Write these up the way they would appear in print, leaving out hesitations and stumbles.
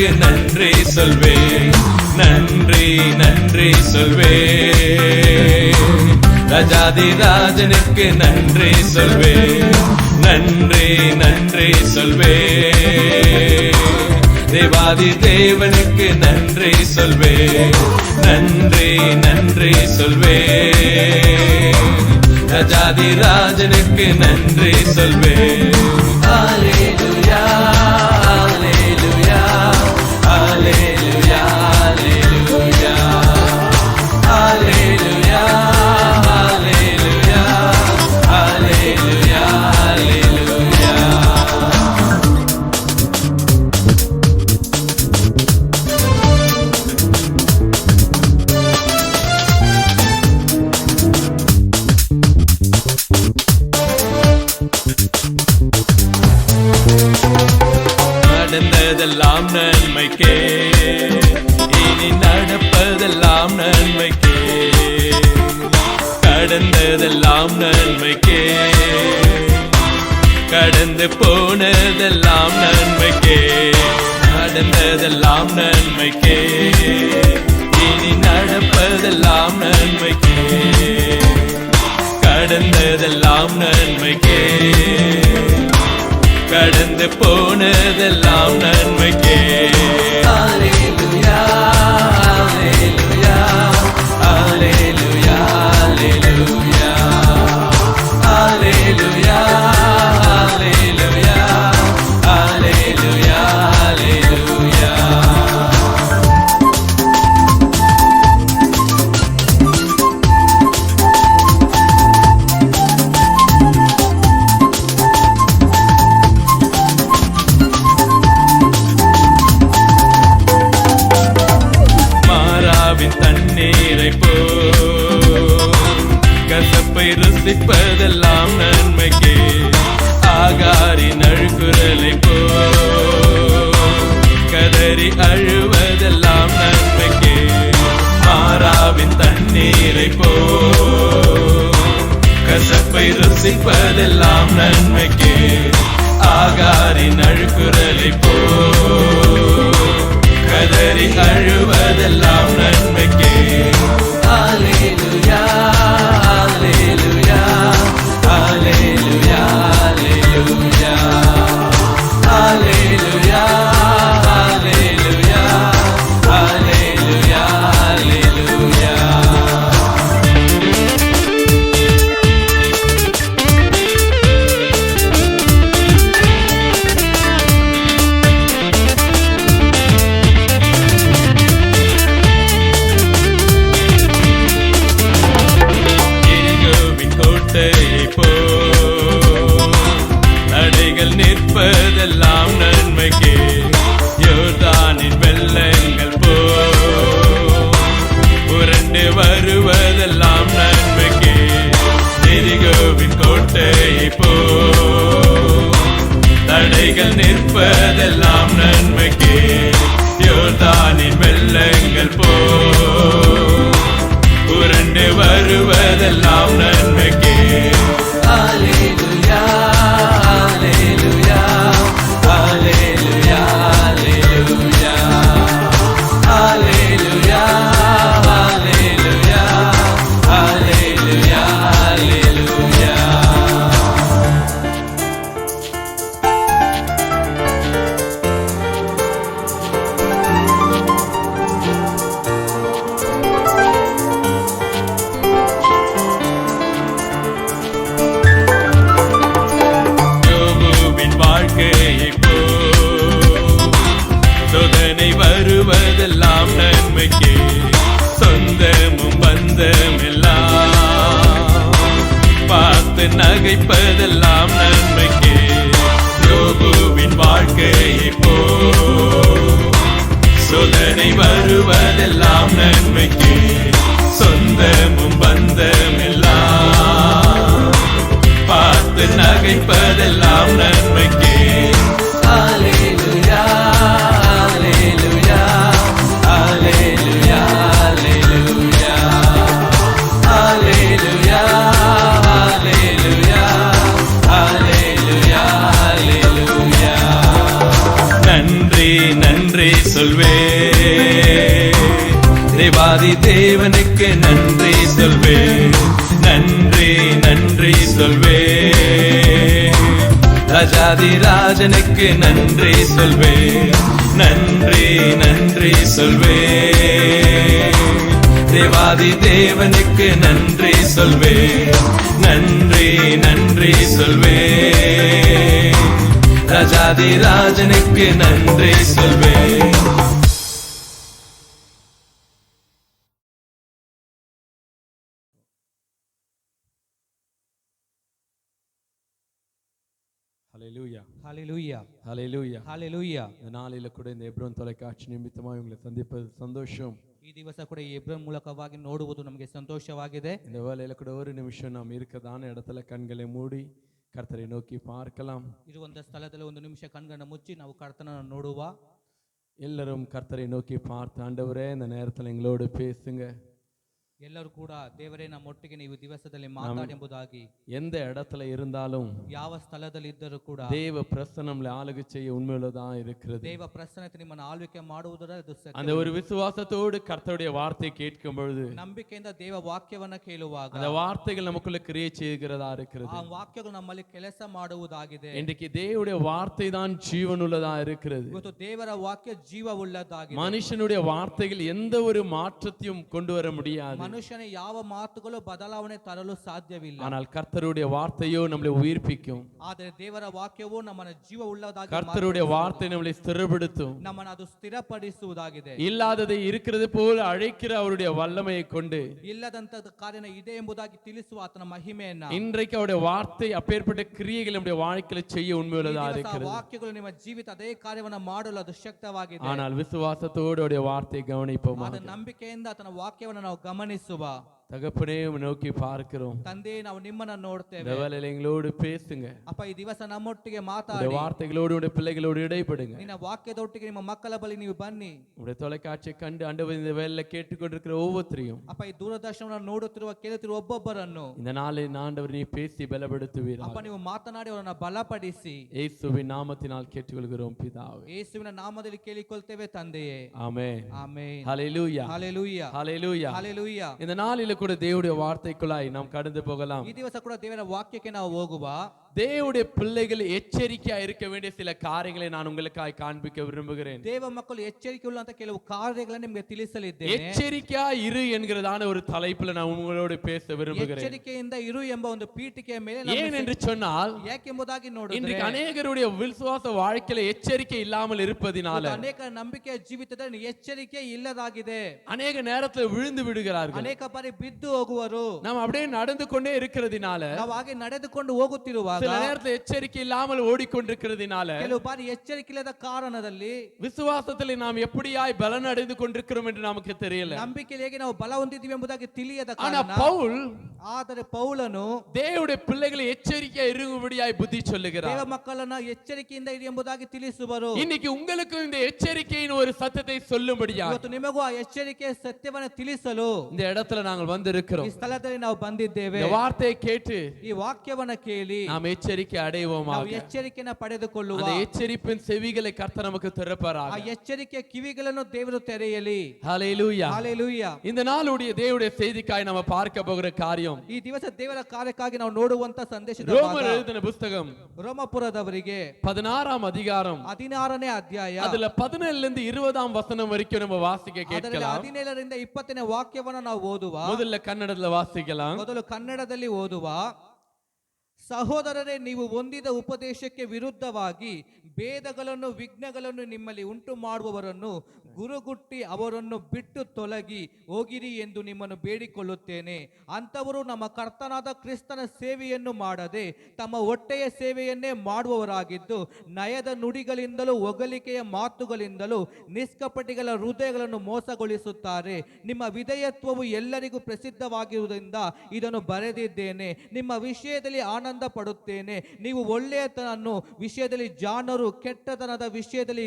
ராஜனுக்கு நன்றி சொல்வேன், நன்றி நன்றி சொல்வேன். ராஜாதி ராஜனுக்கு நன்றி சொல்வேன், நன்றி நன்றி சொல்வேன். தேவாதி தேவனுக்கு நன்றி சொல்வேன், நன்றி நன்றி சொல்வேன். ராஜாதி ராஜனுக்கு நன்றி சொல்வேன். ஹல்லேலூயா ஹல்லேலூயா ஹல்லேலூயா ஹல்லேலூயா ஹல்லேலூயா ஹல்லேலூயா ஹல்லேலூயா ஹல்லேலூயா. நடந்ததெல்லாம் நன்மைக்கே, இனி நடப்பதெல்லாம் நன்மைக்கே. கடந்ததெல்லாம் நன்மைக்கே, கடந்து போனதெல்லாம் நன்மைக்கே. நடந்ததெல்லாம் நன்மைக்கே, இனி நடப்பதெல்லாம் நன்மைக்கே. கடந்ததெல்லாம் நன்மைக்கே, கடந்து போனதெல்லாம் நன்மைக்கே. ஹல்லேலூயா ஹல்லேலூயா ஹல்லேலூயா ஹல்லேலூயா ஹல்லேலூயா ஹல்லேலூயா ஹல்லேலூயா ஹல்லேலூயா. கசப்பை ருசிப்பதெல்லாம் நன்மைக்கே, ஆகாரின் அழுகுரலை போ கதறி அழுவதெல்லாம் நன்மைக்கே. மாறாவின் தண்ணீரை போ கசப்பை ருசிப்பதெல்லாம் நன்மைக்கே, ஆகாரின் அழுகுரலை போ கதறி அழுவதெல்லாம் நன்மைக்கே. ஹல்லேலூயா ஹல்லேலூயா ஹல்லேலூயா ஹல்லேலூயா ஹல்லேலூயா ஹல்லேலூயா ஹல்லேலூயா ஹல்லேலூயா. தடைகள் நிற்பதெல்லாம் நன்மைக்கே, யோர்தானின் வெள்ளங்கள் போ புரண்டு வருவதெல்லாம் நன்மைக்கே. எரிகோவின் கோட்டையை போ தடைகள் நிற்பதெல்லாம் நன்மைக்கே, யோர்தானின் வெள்ளங்கள் போ புரண்டு வருவதெல்லாம் நன்மைக்கே. ஹல்லேலூயா ஹல்லேலூயா ஹல்லேலூயா ஹல்லேலூயா ஹல்லேலூயா ஹல்லேலூயா ஹல்லேலூயா ஹல்லேலூயா. சோதனை வருவதெல்லாம் நன்மைக்கே, சொந்தமும் பந்தமெல்லாம் பார்த்து நகைப்பதெல்லாம் நன்மைக்கே. யோபுவின் வாழ்க்கையை போ சோதனை வருவதெல்லாம் நன்மைக்கே, சொந்தமும் பந்தமெல்லாம் பார்த்து நகைப்பதெல்லாம் நன்மைக்கே. ஹல்லேலூயா ஹல்லேலூயா ஹல்லேலூயா ஹல்லேலூயா ஹல்லேலூயா ஹல்லேலூயா நன்றி சொல்வே, தேவாதி தேவனுக்கு நன்றி சொல்வே, நன்றி நன்றி சொல்வே, ராஜாதி ராஜனுக்கு நன்றி சொல்வே, நன்றி நன்றி சொல்வே, தேவாதி தேவனுக்கு நன்றி சொல்வே, நன்றி நன்றி சொல்வே, ராஜாதி ராஜனுக்கு நன்றி சொல்வே. ஹல்லேலூயா, ஹalleluya, ஹல்லேலூயா. ஹalleluya. இந்த நாளில கூட இந்த எப்ரோன் தொலைக்காட்சி நிமித்தமாக உங்களை சந்திப்பது சந்தோஷம். ಈ ದಿವಸ ಕೂಡ ಈ ಎಬ್ರೋನ್ ಮೂಲಕವಾಗಿ ನೋಡುವುದು ನಮಗೆ ಸಂತೋಷವಾಗಿದೆ. இந்த வேளையில கூட ஒரு நிமிஷம் நாம் இருக்கதான இடத்துல கண்களை மூடி கர்த்தரை நோக்கி பார்க்கலாம். ಇರುವಂತ ಸ್ಥಳದಲ್ಲಿ ಒಂದು ನಿಮಿಷ ಕಣ್ಗಳನ್ನು ಮುಚ್ಚಿ ನಾವು ಕರ್ತನನ್ನು ನೋಡುವ. எல்லாரும் கர்த்தரை நோக்கி பார்த்து, ஆண்டவரே இந்த நேரத்தில் எங்களோடு பேசுங்க. ಎಲ್ಲರೂ ಕೂಡ ದೇವರೇ ನಮ್ಮೊಟ್ಟಿಗೆ ನೀವು ದಿವಸದಲ್ಲಿ ಮಾತಾಡಿ ಎಂಬುದಾಗಿ. எந்த இடத்துல இருந்தாலும் ಯಾವ ಸ್ಥಳದಲ್ಲಿ ಇದ್ದರೂ ಕೂಡ தேவ பிரசன்னம் ஆளுகை செய்ய உண்மையுள்ளதா இருக்கிறது. ದೇವ ಪ್ರಸನ್ನತೆ ನಿಮ್ಮನ್ನು ಆಳ್ವಿಕೆ ಮಾಡುವುದರ அந்த ஒரு விசுவாசத்தோடு கர்த்தருடைய வார்த்தையை கேட்கும் பொழுது, ನಂಬಿಕೆಯಿಂದ ದೇವ ವಾಕ್ಯವನ್ನ ಕೇಳುವಾಗ அந்த வார்த்தைகள் நமக்குள்ள கிரியை செய்கிறதா இருக்கிறது. ಆ ವಾಕ್ಯಗಳು ನಮ್ಮಲ್ಲಿ ಕೆಲಸ ಮಾಡುವುದಾಗಿದೆ. இன்றைக்கு தேவனுடைய வார்த்தை தான் ஜீவனுள்ளதா இருக்கிறது. ಇವತ್ತು ದೇವರ ವಾಕ್ಯ ಜೀವವುಳ್ಳದಾಗಿದೆ. மனுஷனுடைய வார்த்தைகள் எந்த ஒரு மாற்றத்தையும் கொண்டு வர முடியாது. ಮನುಷ್ಯನ ಯಾವ ಮಾತುಗಳು ಬದಲಾವಣೆ ತರಲು ಸಾಧ್ಯವಿಲ್ಲ. ஆனால் கர்த்தருடைய வார்த்தையோ நம்மளை உயிர்ப்பிக்கும். ಆದರೆ ದೇವರ ವಾಕ್ಯವು ನಮ್ಮನ್ನು ಜೀವವುಳ್ಳದಾಗಿ கர்த்தருடைய வார்த்தை நம்மளை ஸ்திரப்படுத்தும். ನಮ್ಮನ್ನು ಅದು ಸ್ಥಿರಪಡಿಸುವುದಾಗಿದೆ. இல்லாததை இருக்கிறது போல அழைக்கிற அவருடைய வல்லமையை கொண்டு ಇಲ್ಲದಂತದ ಕಾರ್ಯನ ಇದೆ ಎಂಬುದಾಗಿ ತಿಳಿಸುವ ಆತನ ಮಹಿಮೆಯನ್ನ இன்றைக்கு அவருடைய வார்த்தை அப்பேற்பட்ட கிரியைகள் நம்முடைய வாழ்க்கையில செய்ய உண்மையுள்ளதா இருக்கிறது. ವಾಕ್ಯಗಳು ನಿಮ್ಮ ಜೀವಿತ ಅದೇ ಕಾರ್ಯವನ್ನು ಮಾಡಲು ಅದು ಶಕ್ತವಾಗಿದೆ. ஆனால் விசுவாசத்தோடு அவருடைய வார்த்தையை கவனிப்போம். ಆದ ನಂಬಿಕೆಯಿಂದ ಆತನ ವಾಕ್ಯವನ್ನು ನಾವು ಗಮನಿಸುವ. தகப்பனே நோக்கி பார்க்கிறோம். ತಂದೆ ನಾವು ನಿಮ್ಮನ್ನ ನೋಡ್ತೇವೆ. இந்த வேளையில எங்களோடு பேசுங்க. ಅಪ್ಪ ಈ ದಿವಸ ನಮ್ಮೊಟ್ಟಿಗೆ உடைய ಮಾತಾಡಿ. வார்த்தைகளோடு உடைய பிள்ளைகளோடு இடைப்படுங்க. ನಿನ್ನ ವಾಕ್ಯದೊಟ್ಟಿಗೆ ನಿಮ್ಮ ಮಕ್ಕಳ ಬಳಿ ನೀವು ಬನ್ನಿ. உடைய தொலைக்காட்சியை கண்டு ஆண்டவர் இந்த வேளையில கேட்டுக்கொண்டிருக்கிற ஒவ்வொருத்தரையும், ಅಪ್ಪ ಈ ದೂರದರ್ಶನವನ್ನು ನೋಡುತ್ತಿರುವ ಕೇಳುತ್ತಿರುವ ಒಬ್ಬೊಬ್ಬರನ್ನು இந்த நாளில் ஆண்டவர் நீ பேசி பலப்படுத்துவீராக. ಅಪ್ಪ ನೀವು ಮಾತನಾಡಿ ಅವರನ್ನು ಬಲಪಡಿಸಿ. இயேசுவின் நாமத்தினால் கேட்டுக்கொள்கிறோம் பிதாவே. ಯೇಸುವಿನ ನಾಮದಲ್ಲಿ ಕೇಳಿಕೊಳ್ತೇವೆ ತಂದೆಯೇ. ஆமென். ಆಮೆನ್. ஹல்லேலூயா, ಹalleluya, ஹல்லேலூயா. ಹalleluya. இந்த நாளில கூட தேவனுடைய வார்த்தைக்குள்ளாய் நாம் கடந்து போகலாம். ಈ ದಿವಸ ಕೂಡ ದೇವರ ವಾಕ್ಯಕ್ಕೆ ನಾವು ಹೋಗುವ. தேவனுடைய பிள்ளைகள் எச்சரிக்கையா இருக்க வேண்டிய சில காரியங்களை நான் உங்களுக்காய் காண்பிக்க விரும்புகிறேன். ದೇವ ಮಕ್ಕಳು ಎಚ್ಚರಿಕೆ ಉಳ್ಳಂತ ಕೆಲವು ಕಾರ್ಯಗಳನ್ನು ನಿಮಗೆ ತಿಳಿಸಲಿದ್ದೇನೆ. எச்சரிக்கையா இரு என்கிறதான ஒரு தலைப்புல நான் உங்களோடு பேச விரும்புகிறேன். ಎಚ್ಚರಿಕೆಯಿಂದ ಇರು ಎಂಬ ಒಂದು ಪೀಠಿಕೆಯ ಮೇಲೆ ஏன் என்று சொன்னால், ಯಾಕೆಂಬುದಾಗಿ ನೋಡಿದ್ರೆ இன்றைக்கு அநேகருடைய விசுவாச வாழ்க்கையில எச்சரிக்கை இல்லாமல் இருப்பதினால ಅನೇಕ ನಂಬಿಕೆಯ ಜೀವಿತದಲ್ಲಿ ಎಚ್ಚರಿಕೆ ಇಲ್ಲದಾಗಿದೆ. அநேக நேரத்துல விழுந்து விடுகிறார்கள். ಅನೇಕ ಬಾರಿ ಬಿದ್ದು ಹೋಗುವರು. நாம் அப்படியே நடந்து கொண்டே இருக்கிறதுனால, ನಾವು ಹಾಗೆ ನಡೆದುಕೊಂಡು ಹೋಗುತ್ತಿರುವಾಗ சில நேரத்துல எச்சரிக்கை இல்லாமல் ஓடிக்கொண்டிருக்கிறதுனால, ಕೆಲವು ಬಾರಿ ಎಚ್ಚರಿಕೆ ಇಲ್ಲದ ಕಾರಣದಲ್ಲಿ விசுவாசத்தில் நாம் எப்படியாய் பலன் அடைந்து கொண்டிருக்கிறோம் என்று நமக்கு தெரியல. ನಂಬಿಕೆಯಲ್ಲಿ ಹೇಗೆ ನಾವು ಬಲ ಹೊಂದಿದ್ದೀವಿ ಎಂಬುದಾಗಿ ತಿಳಿಯದ ஆனா ಕಾರಣ. பவுல் ಆದರೆ ಪೌಲನು தேவனுடைய பிள்ளைகளை எச்சரிக்கையா இருக்கும்படியாய் புத்தி சொல்லுகிறார். ದೇವ ಮಕ್ಕಳನ್ನ ಎಚ್ಚರಿಕೆಯಿಂದ ಇರಿ ಎಂಬುದಾಗಿ ತಿಳಿಸುವರು. இன்னைக்கு உங்களுக்கு இந்த எச்சரிக்கையின் ஒரு சத்தத்தை சொல்லும்படியா ಇವತ್ತು ನಿಮಗೂ ಆ ಎಚ್ಚರಿಕೆಯ ಸತ್ಯವನ್ನು ತಿಳಿಸಲು இந்த இடத்துல நாங்கள் வந்திருக்கிறோம். ಈ ಸ್ಥಳದಲ್ಲಿ ನಾವು ಬಂದಿದ್ದೇವೆ. இந்த வார்த்தையை கேட்டு ಈ ವಾಕ್ಯವನ್ನ ಕೇಳಿ நாம் எச்சரிக்கை அடைவோமாக. ನಾವು ಎಚ್ಚರಿಕೆಯನ್ನು ಪಡೆದುಕೊಳ್ಳುವ. அந்த எச்சரிப்பின் செவிகளை கர்த்தர் நமக்கு ಆ திறப்பாராக. ಎಚ್ಚರಿಕೆಯ ಕಿವಿಗಳನ್ನು ದೇವರು ತೆರೆಯಲಿ. ஹல்லேலூயா. ಹalleluya. இந்த நாளுடைய தேவனுடைய செய்திக்காய் நாம பார்க்க போகிற காரியம், ಈ ದಿವಸ ದೇವರ ಕಾರ್ಯಕ್ಕಾಗಿ ನಾವು ನೋಡುವಂತ ಸಂದೇಶದ ரோமர் எழுதின புத்தகம் ರೋಮಪುರದವರಿಗೆ 16ஆம் அதிகாரம் 16ನೇ ಅಧ್ಯಾಯ அதுல 17 இருந்து 20ஆம் வசனம் வரைக்கும் நம்ம வாசிக்க ಅದರಲ್ಲಿ கேட்கலாம். 17ರಿಂದ 20ನೇ ವಾಕ್ಯವನ್ನು ನಾವು ಓದುವ. முதல்ல கன்னடத்துல வாசிக்கலாம். ಮೊದಲು ಕನ್ನಡದಲ್ಲಿ ಓದುವ. ಸಹೋದರರೇ, ನೀವು ಹೊಂದಿದ ಉಪದೇಶಕ್ಕೆ ವಿರುದ್ಧವಾಗಿ ಭೇದಗಳನ್ನು ವಿಘ್ನಗಳನ್ನು ನಿಮ್ಮಲ್ಲಿ ಉಂಟು ಮಾಡುವವರನ್ನು ಗುರುಗುಟ್ಟಿ ಅವರನ್ನು ಬಿಟ್ಟು ತೊಲಗಿ ಹೋಗಿರಿ ಎಂದು ನಿಮ್ಮನ್ನು ಬೇಡಿಕೊಳ್ಳುತ್ತೇನೆ. ಅಂಥವರು ನಮ್ಮ ಕರ್ತನಾದ ಕ್ರಿಸ್ತನ ಸೇವೆಯನ್ನು ಮಾಡದೆ ತಮ್ಮ ಹೊಟ್ಟೆಯ ಸೇವೆಯನ್ನೇ ಮಾಡುವವರಾಗಿದ್ದು, ನಯದ ನುಡಿಗಳಿಂದಲೂ ಹೊಗಳಿಕೆಯ ಮಾತುಗಳಿಂದಲೂ ನಿಷ್ಕಪಟಿಗಳ ಹೃದಯಗಳನ್ನು ಮೋಸಗೊಳಿಸುತ್ತಾರೆ. ನಿಮ್ಮ ವಿಧೇಯತ್ವವು ಎಲ್ಲರಿಗೂ ಪ್ರಸಿದ್ಧವಾಗಿರುವುದರಿಂದ ಇದನ್ನು ಬರೆದಿದ್ದೇನೆ. ನಿಮ್ಮ ವಿಷಯದಲ್ಲಿ ಆನಂದ ಪಡುತ್ತೇನೆ. ನೀವು ಒಳ್ಳೆಯತನನ್ನು ವಿಷಯದಲ್ಲಿ ಜಾಣರು, ಕೆಟ್ಟತನದ ವಿಷಯದಲ್ಲಿ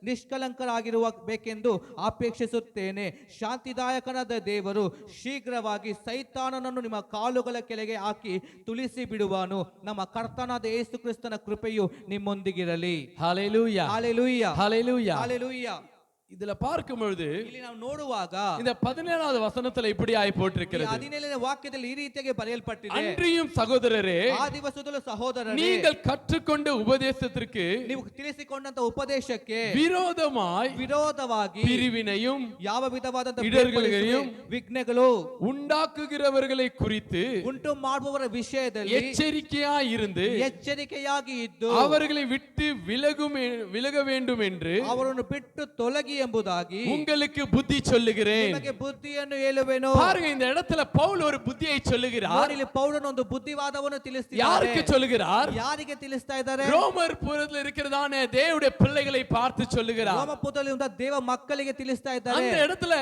ನಿಷ್ಕಲಂಕರಾಗಿರುವ ಬೇಕೆಂದು ಅಪೇಕ್ಷಿಸುತ್ತೇನೆ. ಶಾಂತಿದಾಯಕನಾದ ದೇವರು ಶೀಘ್ರವಾಗಿ ಸೈತಾನನನ್ನು ನಿಮ್ಮ ಕಾಲುಗಳ ಕೆಳಗೆ ಹಾಕಿ ತುಳಿಸಿ ಬಿಡುವನು. ನಮ್ಮ ಕರ್ತನಾದ ಯೇಸು ಕ್ರಿಸ್ತನ ಕೃಪೆಯು ನಿಮ್ಮೊಂದಿಗಿರಲಿ. ஹல்லேலூயா, ಹalleluya, ஹல்லேலூயா. ಹalleluya. இதுல பார்க்கும் பொழுது ಇಲ್ಲಿ ನಾವು ನೋಡುವಾಗ இந்த 17வது வசனத்துல இப்படி ஆயி ಈ போட்டிருக்கிறது. 17ನೇ ವಾಕ್ಯದಲ್ಲಿ ಈ ರೀತಿಯಾಗಿ ಬರೆಯಲ್ಪಟ್ಟಿದೆ. அன்றியும் சகோதரரே, ಆ ದಿವಸದಲ್ಲೂ ಸಹೋದರರೇ, நீங்கள் கற்றுக்கொண்ட உபதேசத்திற்கு ನೀವು ತಿಳಿಸಿಕೊಂಡಂತ ಉಪದೇಶಕ್ಕೆ விரோதமாய் பிரிவினையும் ಯಾವ ವಿಧವಾದಂತ இடர்களையும் ವಿಘ್ನಗಳು உண்டாக்குகிறவர்களை குறித்து ಉಂಟು ಮಾಡುವವರ ವಿಷಯದಲ್ಲಿ எச்சரிக்கையாய் இருந்து ಎಚ್ಚರಿಕೆಯಾಗಿ ಇದ್ದು அவர்களை விட்டு விலக வேண்டும் என்று ಅವರನ್ನು ಬಿಟ್ಟು ತೊಲಗಿ ಎಂಬುದಾಗಿ உங்களுக்கு புத்தி சொல்லுகிறேன். ನಿಮಗೆ ಬುದ್ಧಿಯನ್ನು ಹೇಳುವೆನು. பாருங்க, இந்த இடத்துல பவுல் ஒரு புத்தியை சொல்லுகிறார். ನೋಡಿ, ಇಲ್ಲಿ ಪೌಲನು ಒಂದು ಬುದ್ಧಿವಾದವನ್ನು ತಿಳಿಸ್ತಿದ್ದಾರೆ. யாருக்கு சொல்லுகிறார்? ಯಾರಿಗೆ ತಿಳಿಸ್ತಾ ಇದ್ದಾರೆ? ரோமர் புறத்தில் இருக்கிறதான தேவனுடைய பிள்ளைகளை பார்த்து சொல்லுகிறார். ರೋಮಪುರದಲ್ಲಿ ಒಂದು ದೇವ ಮಕ್ಕಳಿಗೆ ತಿಳಿಸ್ತಾ ಇದ್ದಾರೆ. அந்த இடத்துல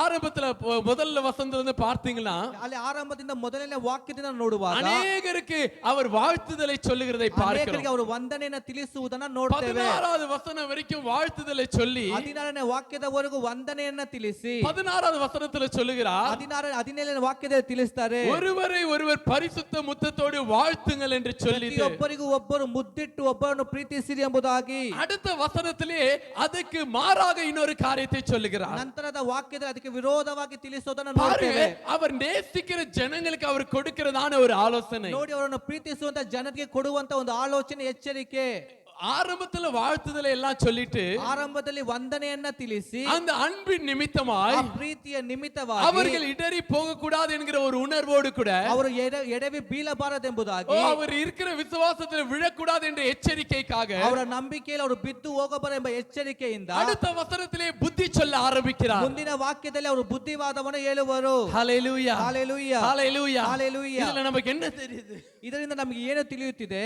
ಆರಂಭத்துல முதல்ல வசனத்துல பார்த்தீங்கன்னா, ಅಲ್ಲಿ ಆರಂಭದಿಂದ ಮೊದಲನೇ ವಾಕ್ಯದಿಂದ ನೋಡುವಾಗ அநேகருக்கு அவர் வாழ்த்துதலை சொல்லுகிறதை பார்க்கிறோம். ಅವರು ವಂದನೆಯನ್ನು ತಿಳಿಸುವುದನ್ನು ನೋಡ್ತೇವೆ. 16வது வசனம் வரைக்கும் வாழ்த்துதலை சொல்லி 16ನೇ ವಾಕ್ಯದವರೆಗೂ ವಂದನೆಯನ್ನ ತಿಳಿಸಿ 16வது வசனத்துல சொல்லுகிறார், 17ನೇ ವಾಕ್ಯದಲ್ಲಿ ತಿಳಿಸ್ತಾರೆ, ஒருவரை ஒருவர் பரிசுத்த முத்தத்தோடு வாழ்த்துங்கள் என்று சொல்லி ಒಬ್ಬರಿಗೂ ಒಬ್ಬರು ಮುದ್ದಿಟ್ಟು ಒಬ್ಬರನ್ನು ಪ್ರೀತಿಸಿರಿ ಎಂಬುದಾಗಿ அடுத்த வசனத்திலே அதுக்கு மாறாக இன்னொரு காரியத்தை சொல்லுகிறார். ನಂತರದ ವಾಕ್ಯದಲ್ಲಿ ಅದಕ್ಕೆ ವಿರೋಧವಾಗಿ ತಿಳಿಸೋದನ್ನು பாருங்க, ನೋಡ್ತೇವೆ. அவர் நேசிக்கிற ஜனங்களுக்கு அவர் கொடுக்கிறதான ஒரு ஆலோசனை. ನೋಡಿ, ಅವರನ್ನು ಪ್ರೀತಿಸುವಂತ ಜನರಿಗೆ ಕೊಡುವಂತ ಒಂದು ಆಲೋಚನೆ, ಎಚ್ಚರಿಕೆ. ஆரம்பத்துல வாழ்த்துதலை எல்லாம் சொல்லிட்டு ಆರಂಭದಲ್ಲಿ ವಂದನೆಯನ್ನ ತಿಳಿಸಿ அந்த அன்பின் நிமித்தமாய் ಪ್ರೀತಿಯ ನಿಮಿತ್ತವಾಗಿ அவர்கள் இடறி போக கூடாது என்கிற ஒரு உணர்வோடு கூட ಅವರು ಎಡವಿ ಬೀಳಬಾರದೆಂಬುದಾಗಿ அவர் இருக்கிற விசுவாசத்தில் விழக்கூடாது என்ற எச்சரிக்கைக்காக ಅವರ ನಂಬಿಕೆಯಲ್ಲಿ ಅವರು ಬಿದ್ದು ಹೋಗಬಾರದೆಂಬ ಎಚ್ಚರಿಕೆಯಿಂದ அடுத்த வசனத்திலே புத்தி சொல்ல ஆரம்பிக்கிறார். ಮುಂದಿನ ವಾಕ್ಯದಲ್ಲಿ ಅವರು ಬುದ್ಧಿವಾದವನ್ನು ಹೇಳುವರು. ஹalleluya, ஹalleluya, ஹalleluya, ஹalleluya. இதுல நமக்கு என்ன தெரியுது? ಇದರಿಂದ ನಮಗೆ ಏನು ತಿಳಿಯುತ್ತಿದೆ?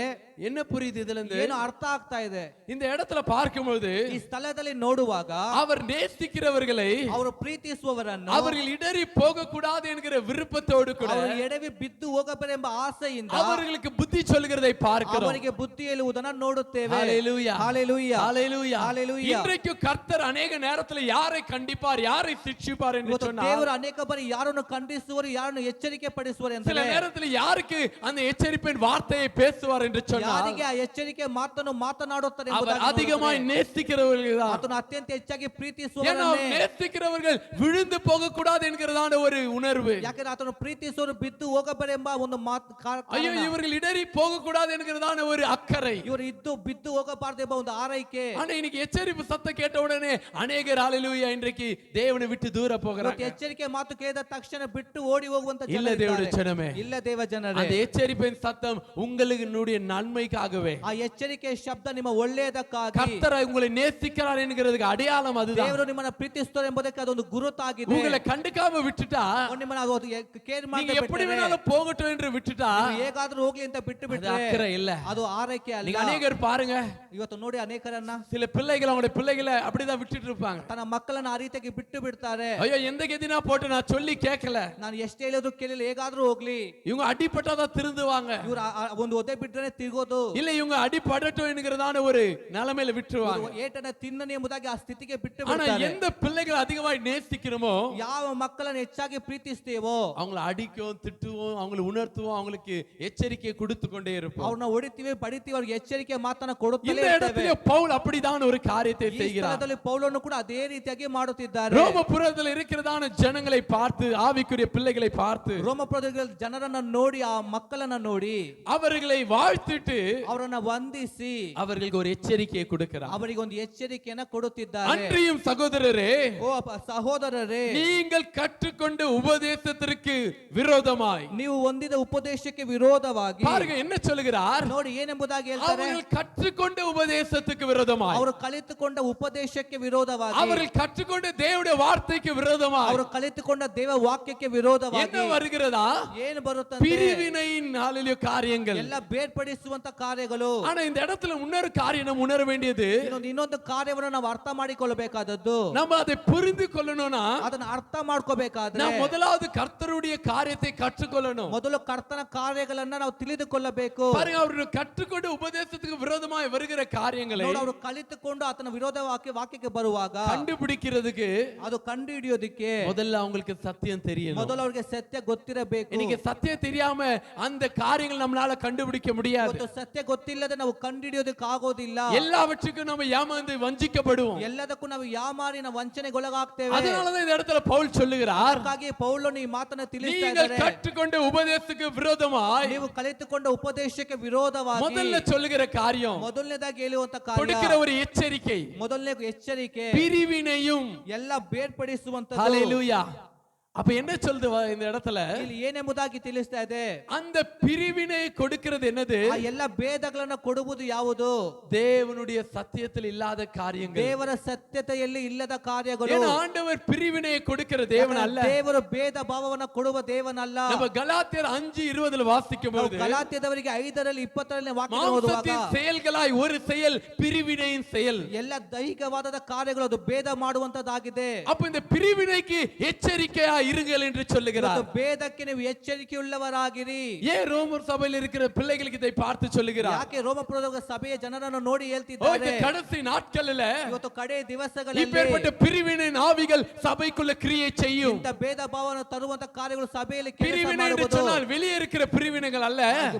என்ன புரியுது? இதுல இருந்து ಏನು ಅರ್ಥ ಆಗ್ತಾ ಇದೆ? இந்த இடத்துல பார்க்கும்போது ಈ ಸ್ಥಳದಲ್ಲಿ ನೋಡುವಾಗ அவர் நேசிக்கிறவர்களை, ಅವರು ಪ್ರೀತಿಸುವವರನ್ನು, அவர்கள் இடறி போக கூடாது என்கிற விருப்பத்தோடு கூட ಅವರು ಎಡವಿ ಬಿದ್ದು ಹೋಗಬಾರೆಂಬ ಆಸೆಯಿಂದ அவர்களுக்கு புத்தி சொல்கிறதை பார்க்கிறோம். ಅವರಿಗೆ ಬುದ್ಧಿ ಹೇಳುವುದನ್ನು ನೋಡುತ್ತೇವೆ. ஹalleluya, ஹalleluya, ஹalleluya, ஹalleluya. இன்றைக்கு கர்த்தர் அநேக நேரத்துல யாரை கண்டிப்பார், யாரை சிட்சிப்பார் என்று சொன்னார். ದೇವರು ಅನೇಕ ಬಾರಿ ಯಾರನ್ನು ಖಂಡಿಸುವರು, ಯಾರನ್ನು ಎಚ್ಚರಿಕೆ ಪಡಿಸುವರು சில ಎಂದರೆ நேரத்துல யாருக்கு அந்த எச்சரிப்பின் வார்த்தையை பேசுவார் என்று சொன்னார். ಯಾರಿಗೆ ಆ ಎಚ್ಚರಿಕೆ ಮಾತನ್ನು ಮಾತನಾಡುತ್ತಾರೆ அவர் ಎಂಬುದಾಗಿ அதிகமாய் ನೋಡುತ್ತೇವೆ. நேசிக்கிறவர்கள் தான். ಆತನು ಅತ್ಯಂತ ಹೆಚ್ಚಾಗಿ ஏன்னா ಪ್ರೀತಿಸುವವರನ್ನೇ. நேசிக்கிறவர்கள் விழுந்து போக கூடாது என்கிறதான ஒரு உணர்வு. ಯಾಕಂದ್ರೆ ಆತನು ಪ್ರೀತಿಸುವರು ಬಿದ್ದು ಹೋಗಬಾರೆಂಬ ಒಂದು ಮಾತು. ஐயோ, இவர்கள் இடறி போக கூடாது என்கிறதான ஒரு அக்கறை. ಇವರು ಇದ್ದು ಬಿದ್ದು ಹೋಗಬಾರದು ಎಂಬ ಒಂದು ಆರೈಕೆ. ஆனா இன்னைக்கு எச்சரிப்பு சத்தம் கேட்ட உடனே அநேகர் ஹalleluya இன்றைக்கு தேவனை விட்டு தூர போகிறாங்க. ಎಚ್ಚರಿಕೆ ಮಾತು ಕೇಳಿದ ತಕ್ಷಣ ಬಿಟ್ಟು ಓಡಿ ಹೋಗುವಂತ இல்ல தேவனுடைய ஜனமே, ಇಲ್ಲ ದೇವ ಜನರೇ, அந்த எச்சரிப்பின் சத்தம் உங்களுக்கு நன்மைக்காகவே. ಆ ಎಚ್ಚರಿಕೆ ಶಬ್ದ ನಿಮ್ಮ ಒಳ್ಳೆಯದಕ್ಕಾಗಿ. கர்த்தர் உங்களை நேசிக்கிறார் என்கிறதுக்கு அடையாளம் அதுதான். ದೇವರು ನಿಮ್ಮನ್ನ ಪ್ರೀತಿಸುತ್ತಾರೆ ಎಂಬುದಕ್ಕೆ ಅದೊಂದು ಗುರುತಾಗಿದೆ. உங்களை கண்டுக்காம விட்டுட்டா, ನಿಮ್ಮನ್ನ ಅದು ಕೇರ್ நீங்க ಮಾಡಿ எப்படி வேணாலும் போகட்டும் என்று விட்டுட்டா ಹೇಗಾದ್ರೂ ಹೋಗ್ಲಿ ಅಂತ ಬಿಟ್ಟು அது ಬಿಟ್ರೆ அக்கறை இல்ல. ಅದು ಆರೈಕೆ ಅಲ್ಲ. நீங்க அநேகர் பாருங்க, ಇವತ್ತು ನೋಡಿ ಅನೇಕರನ್ನ, சில பிள்ளைகள் அவங்களுடைய பிள்ளைகளை அப்படிதான் விட்டுட்டு இருப்பாங்க. ತನ್ನ ಮಕ್ಕಳನ್ನ ಆ ರೀತಿಯಾಗಿ ಬಿಟ್ಟು ಬಿಡ್ತಾರೆ. ஐயோ, எந்த கதினா போட்டு நான் சொல்லி கேட்கல, ನಾನು ಎಷ್ಟು ಹೇಳಿದ್ರು ಕೇಳಿಲ್ಲ, ಹೇಗಾದ್ರೂ ಹೋಗ್ಲಿ. இவங்க அடிபட்டாதான் திருந்துவாங்க, ಇವ್ರು ಒಂದು ಒದೆ ಬಿಟ್ರೆ ತಿರುಗೋದು, இல்ல இவங்க அடிபடட்டும் என்கிறதான ஒரு நிலைமையில விட்டுருவாங்க. ಏಟನ ತಿನ್ನನೆ ಎಂಬುದಾಗಿ ಆ ಸ್ಥಿತಿಗೆ ಬಿಟ್ಟು ஆனா ಬಿಡ್ತಾರೆ. எந்த பிள்ளைகள் அதிகமாய் நேசிக்கிறோமோ, ಯಾವ ಮಕ್ಕಳನ್ನು ಹೆಚ್ಚಾಗಿ ಪ್ರೀತಿಸ್ತೇವೋ அவங்களை அடிக்கும், திட்டுவோம், அவங்களை உணர்த்துவோம், அவங்களுக்கு எச்சரிக்கை கொடுத்து கொண்டே இருப்போம். ಅವ್ರನ್ನ ಹೊಡಿತೀವಿ, ಬಡಿತೀವಿ, ಅವ್ರಿಗೆ ಎಚ್ಚರಿಕೆ ಮಾತನ್ನ இந்த ಕೊಡುತ್ತಲೇ இடத்துல ಇರ್ತೇವೆ. பவுல் அப்படிதான் ஒரு காரியத்தை ಈ செய்கிறார். ಸ್ಥಳದಲ್ಲಿ ಪೌಲನು ಕೂಡ ಅದೇ ರೀತಿಯಾಗಿ ಮಾಡುತ್ತಿದ್ದಾರೆ. ரோமபுரத்தில் இருக்கிறதான ஜனங்களை பார்த்து, ஆவிக்குரிய பிள்ளைகளை பார்த்து, ರೋಮಪುರದಲ್ಲಿ ಜನರನ್ನ ನೋಡಿ, ಆ ಮಕ್ಕಳನ್ನ ನೋಡಿ அவர்களை வாழ்த்திட்டு ಅವರನ್ನ ವಂದಿಸಿ அவர்களுக்கு ஒரு எச்சரிக்கையை கொடுக்கிறார். ಅವರಿಗೆ ಒಂದು ಎಚ್ಚರಿಕೆಯನ್ನ ಕೊಡುತ್ತಿದ್ದಾರೆ. அன்றியும் சகோதரரே, ಓ ಸಹೋದರರೇ, நீங்கள் கற்றுக்கொண்ட உபதேசத்திற்கு விரோதமாய். ನೀವು ಹೊಂದಿದ ಉಪದೇಶಕ್ಕೆ ವಿರೋಧವಾಗಿ. பாருங்க என்ன சொல்லுகிறார். ನೋಡಿ ಏನೆಂಬುದಾಗಿ ಹೇಳ್ತಾರೆ. அவர்கள் கற்றுக்கொண்ட உபதேசத்துக்கு விரோதமாய், ಅವರು ಕಲಿತುಕೊಂಡ ಉಪದೇಶಕ್ಕೆ ವಿರೋಧವಾಗಿ, அவர்கள் கற்றுக்கொண்ட தேவனுடைய வார்த்தைக்கு விரோதமாய் ಅವರು ಕಲಿತುಕೊಂಡ ದೇವ ವಾಕ್ಯಕ್ಕೆ ವಿರೋಧವಾಗಿ என்ன வருகிறதா? ಏನು ಬರುತ್ತದೆ? பிரிவினையின் காரியங்கள். ಎಲ್ಲ ಬೇರ್ಪಡಿಸುವಂತ ಕಾರ್ಯಗಳು. ஆனா இந்த இடத்துல இன்னொரு காரியம் நம்ம உணர வேண்டியது, ಇನ್ನೊಂದು ಕಾರ್ಯವನ್ನು ನಾವು ಅರ್ಥ ಮಾಡಿಕೊಳ್ಳಬೇಕಾದದ್ದು, நம்ம அதை புரிந்து கொள்ளணும்னா ಅದನ್ನ ಅರ್ಥ ಮಾಡ್ಕೋಬೇಕಾದ್ರೆ நாம் முதலாவது கர்த்தருடைய காரியத்தை கற்றுக்கொள்ளணும். ಮೊದಲು ಕರ್ತನ ಕಾರ್ಯಗಳನ್ನ ನಾವು ತಿಳಿದುಕೊಳ್ಳಬೇಕು. பாருங்க, அவர்கள் கற்றுக்கொண்ட உபதேசத்துக்கு விரோதமாய் வருகிற காரியங்களை ಅವರು ಕಲಿತುಕೊಂಡು ಆತನ ವಿರೋಧ ವಾಕ್ಯಕ್ಕೆ ಬರುವಾಗ கண்டுபிடிக்கிறதுக்கு, ಅದು ಕಂಡು ಹಿಡಿಯೋದಕ್ಕೆ முதல்ல அவங்களுக்கு சத்தியம் தெரியணும். ಮೊದಲು ಅವ್ರಿಗೆ ಸತ್ಯ ಗೊತ್ತಿರಬೇಕು. இன்னைக்கு சத்தியம் தெரியாம அந்த காரியங்கள் நம்மளால கண்டுபிடிக்க முடியாது. ಇವತ್ತು ಸತ್ಯ ಗೊತ್ತಿಲ್ಲದೆ ನಾವು ಕಂಡು ಹಿಡಿಯೋದಕ್ಕೆ ಆಗೋದಿಲ್ಲ. எல்லாவற்றுக்கும் நம்ம ஏமாந்து வஞ்சிக்கப்படுவோம். ಎಲ್ಲದಕ್ಕೂ ನಾವು ಯಾಮಾರಿನ ವಂಚನೆಗೊಳಗಾಗ್ತೇವೆ. அதனாலதான் இந்த இடத்துல பவுல் சொல்லுகிறார், ಅದಕ್ಕಾಗಿ ಪೌಲನು ಈ ಮಾತನ್ನ ತಿಳಿಸ್ತಾ நீங்கள் ಇದ್ದಾರೆ. கற்றுக்கொண்ட உபதேசத்துக்கு விரோதமாய் ನೀವು ಕಲಿತುಕೊಂಡ ಉಪದೇಶಕ್ಕೆ ವಿರೋಧವಾಗಿ முதல்ல சொல்லுகிற காரியம், ಮೊದಲನೇದಾಗಿ ಹೇಳುವಂತ ಕಾರ್ಯ, கொடுக்கிற ஒரு எச்சரிக்கை, ಮೊದಲನೇ ಎಚ್ಚರಿಕೆ, பிரிவினையும். ಎಲ್ಲ ಬೇರ್ಪಡಿಸುವಂತದ್ದು. ஹalleluya. அப்ப என்ன சொல்லுது இந்த இடத்துல? ಇಲ್ಲಿ ಏನೆಂಬುದಾಗಿ ತಿಳಿಸ್ತಾ ಇದೆ? அந்த பிரிவினை கொடுக்கிறது என்னது? ಆ ಎಲ್ಲ ಭೇದಗಳನ್ನ ಕೊಡುವುದು ಯಾವುದು? தேவனுடைய சத்தியத்தில் இல்லாத காரியங்கள், ದೇವರ ಸತ್ಯತೆಯಲ್ಲಿ ಇಲ್ಲದ ಕಾರ್ಯಗಳು. ஏன்னா ஆண்டவர் பிரிவினையை கொடுக்கிற தேவன் அல்ல. ದೇವರು ಭೇದ ಭಾವವನ್ನ ಕೊಡುವ ದೇವನಲ್ಲ. நம்ம கலாத்தியர் 5:20 வாசிக்கும்போது, ಗಲಾತ್ಯದವರಿಗೆ 5:20 ವಾಕ್ಯ ಓದುವಾಗ, மாம்சத்தின் செயல்களாய் ஒரு செயல் பிரிவினையின் செயல். ಎಲ್ಲ ದೈಹಿಕವಾದ ಕಾರ್ಯಗಳು ಅದು ಭೇದ ಮಾಡುವಂತದ್ದಾಗಿದೆ. அப்ப இந்த பிரிவினைக்கு எச்சரிக்கையா இருங்கள் என்று சொல்லுகிறார். ಭೇದಕ್ಕೆ ನೀವು ಎಚ್ಚರಿಕೆಯುಳ್ಳವರಾಗಿರಿ. ஏன் ரோமர் சபையில் இருக்கிற பிள்ளைகளுக்கு இதை பார்த்து சொல்லுகிறார்? ಯಾಕೆ ರೋಮಪುರದ ಸಭೆಯ ಜನರನ್ನು ನೋಡಿ ಹೇಳ್ತಿದ್ದಾರೆ? கடைசி நாட்களில் ಇವತ್ತು ಕಡೆ ದಿವಸಗಳಲ್ಲಿ இப்பேற்பட்ட பிரிவினை ஆவிகள் சபைக்குள்ள கிரியை செய்யும். ಇಂಥ ಭೇದ ಭಾವವನ್ನು ತರುವಂತ ಕಾರ್ಯಗಳು ಸಭೆಯಲ್ಲಿ பிரிவினை என்று சொன்னால் வெளியே இருக்கிற பிரிவினைகள் அல்ல,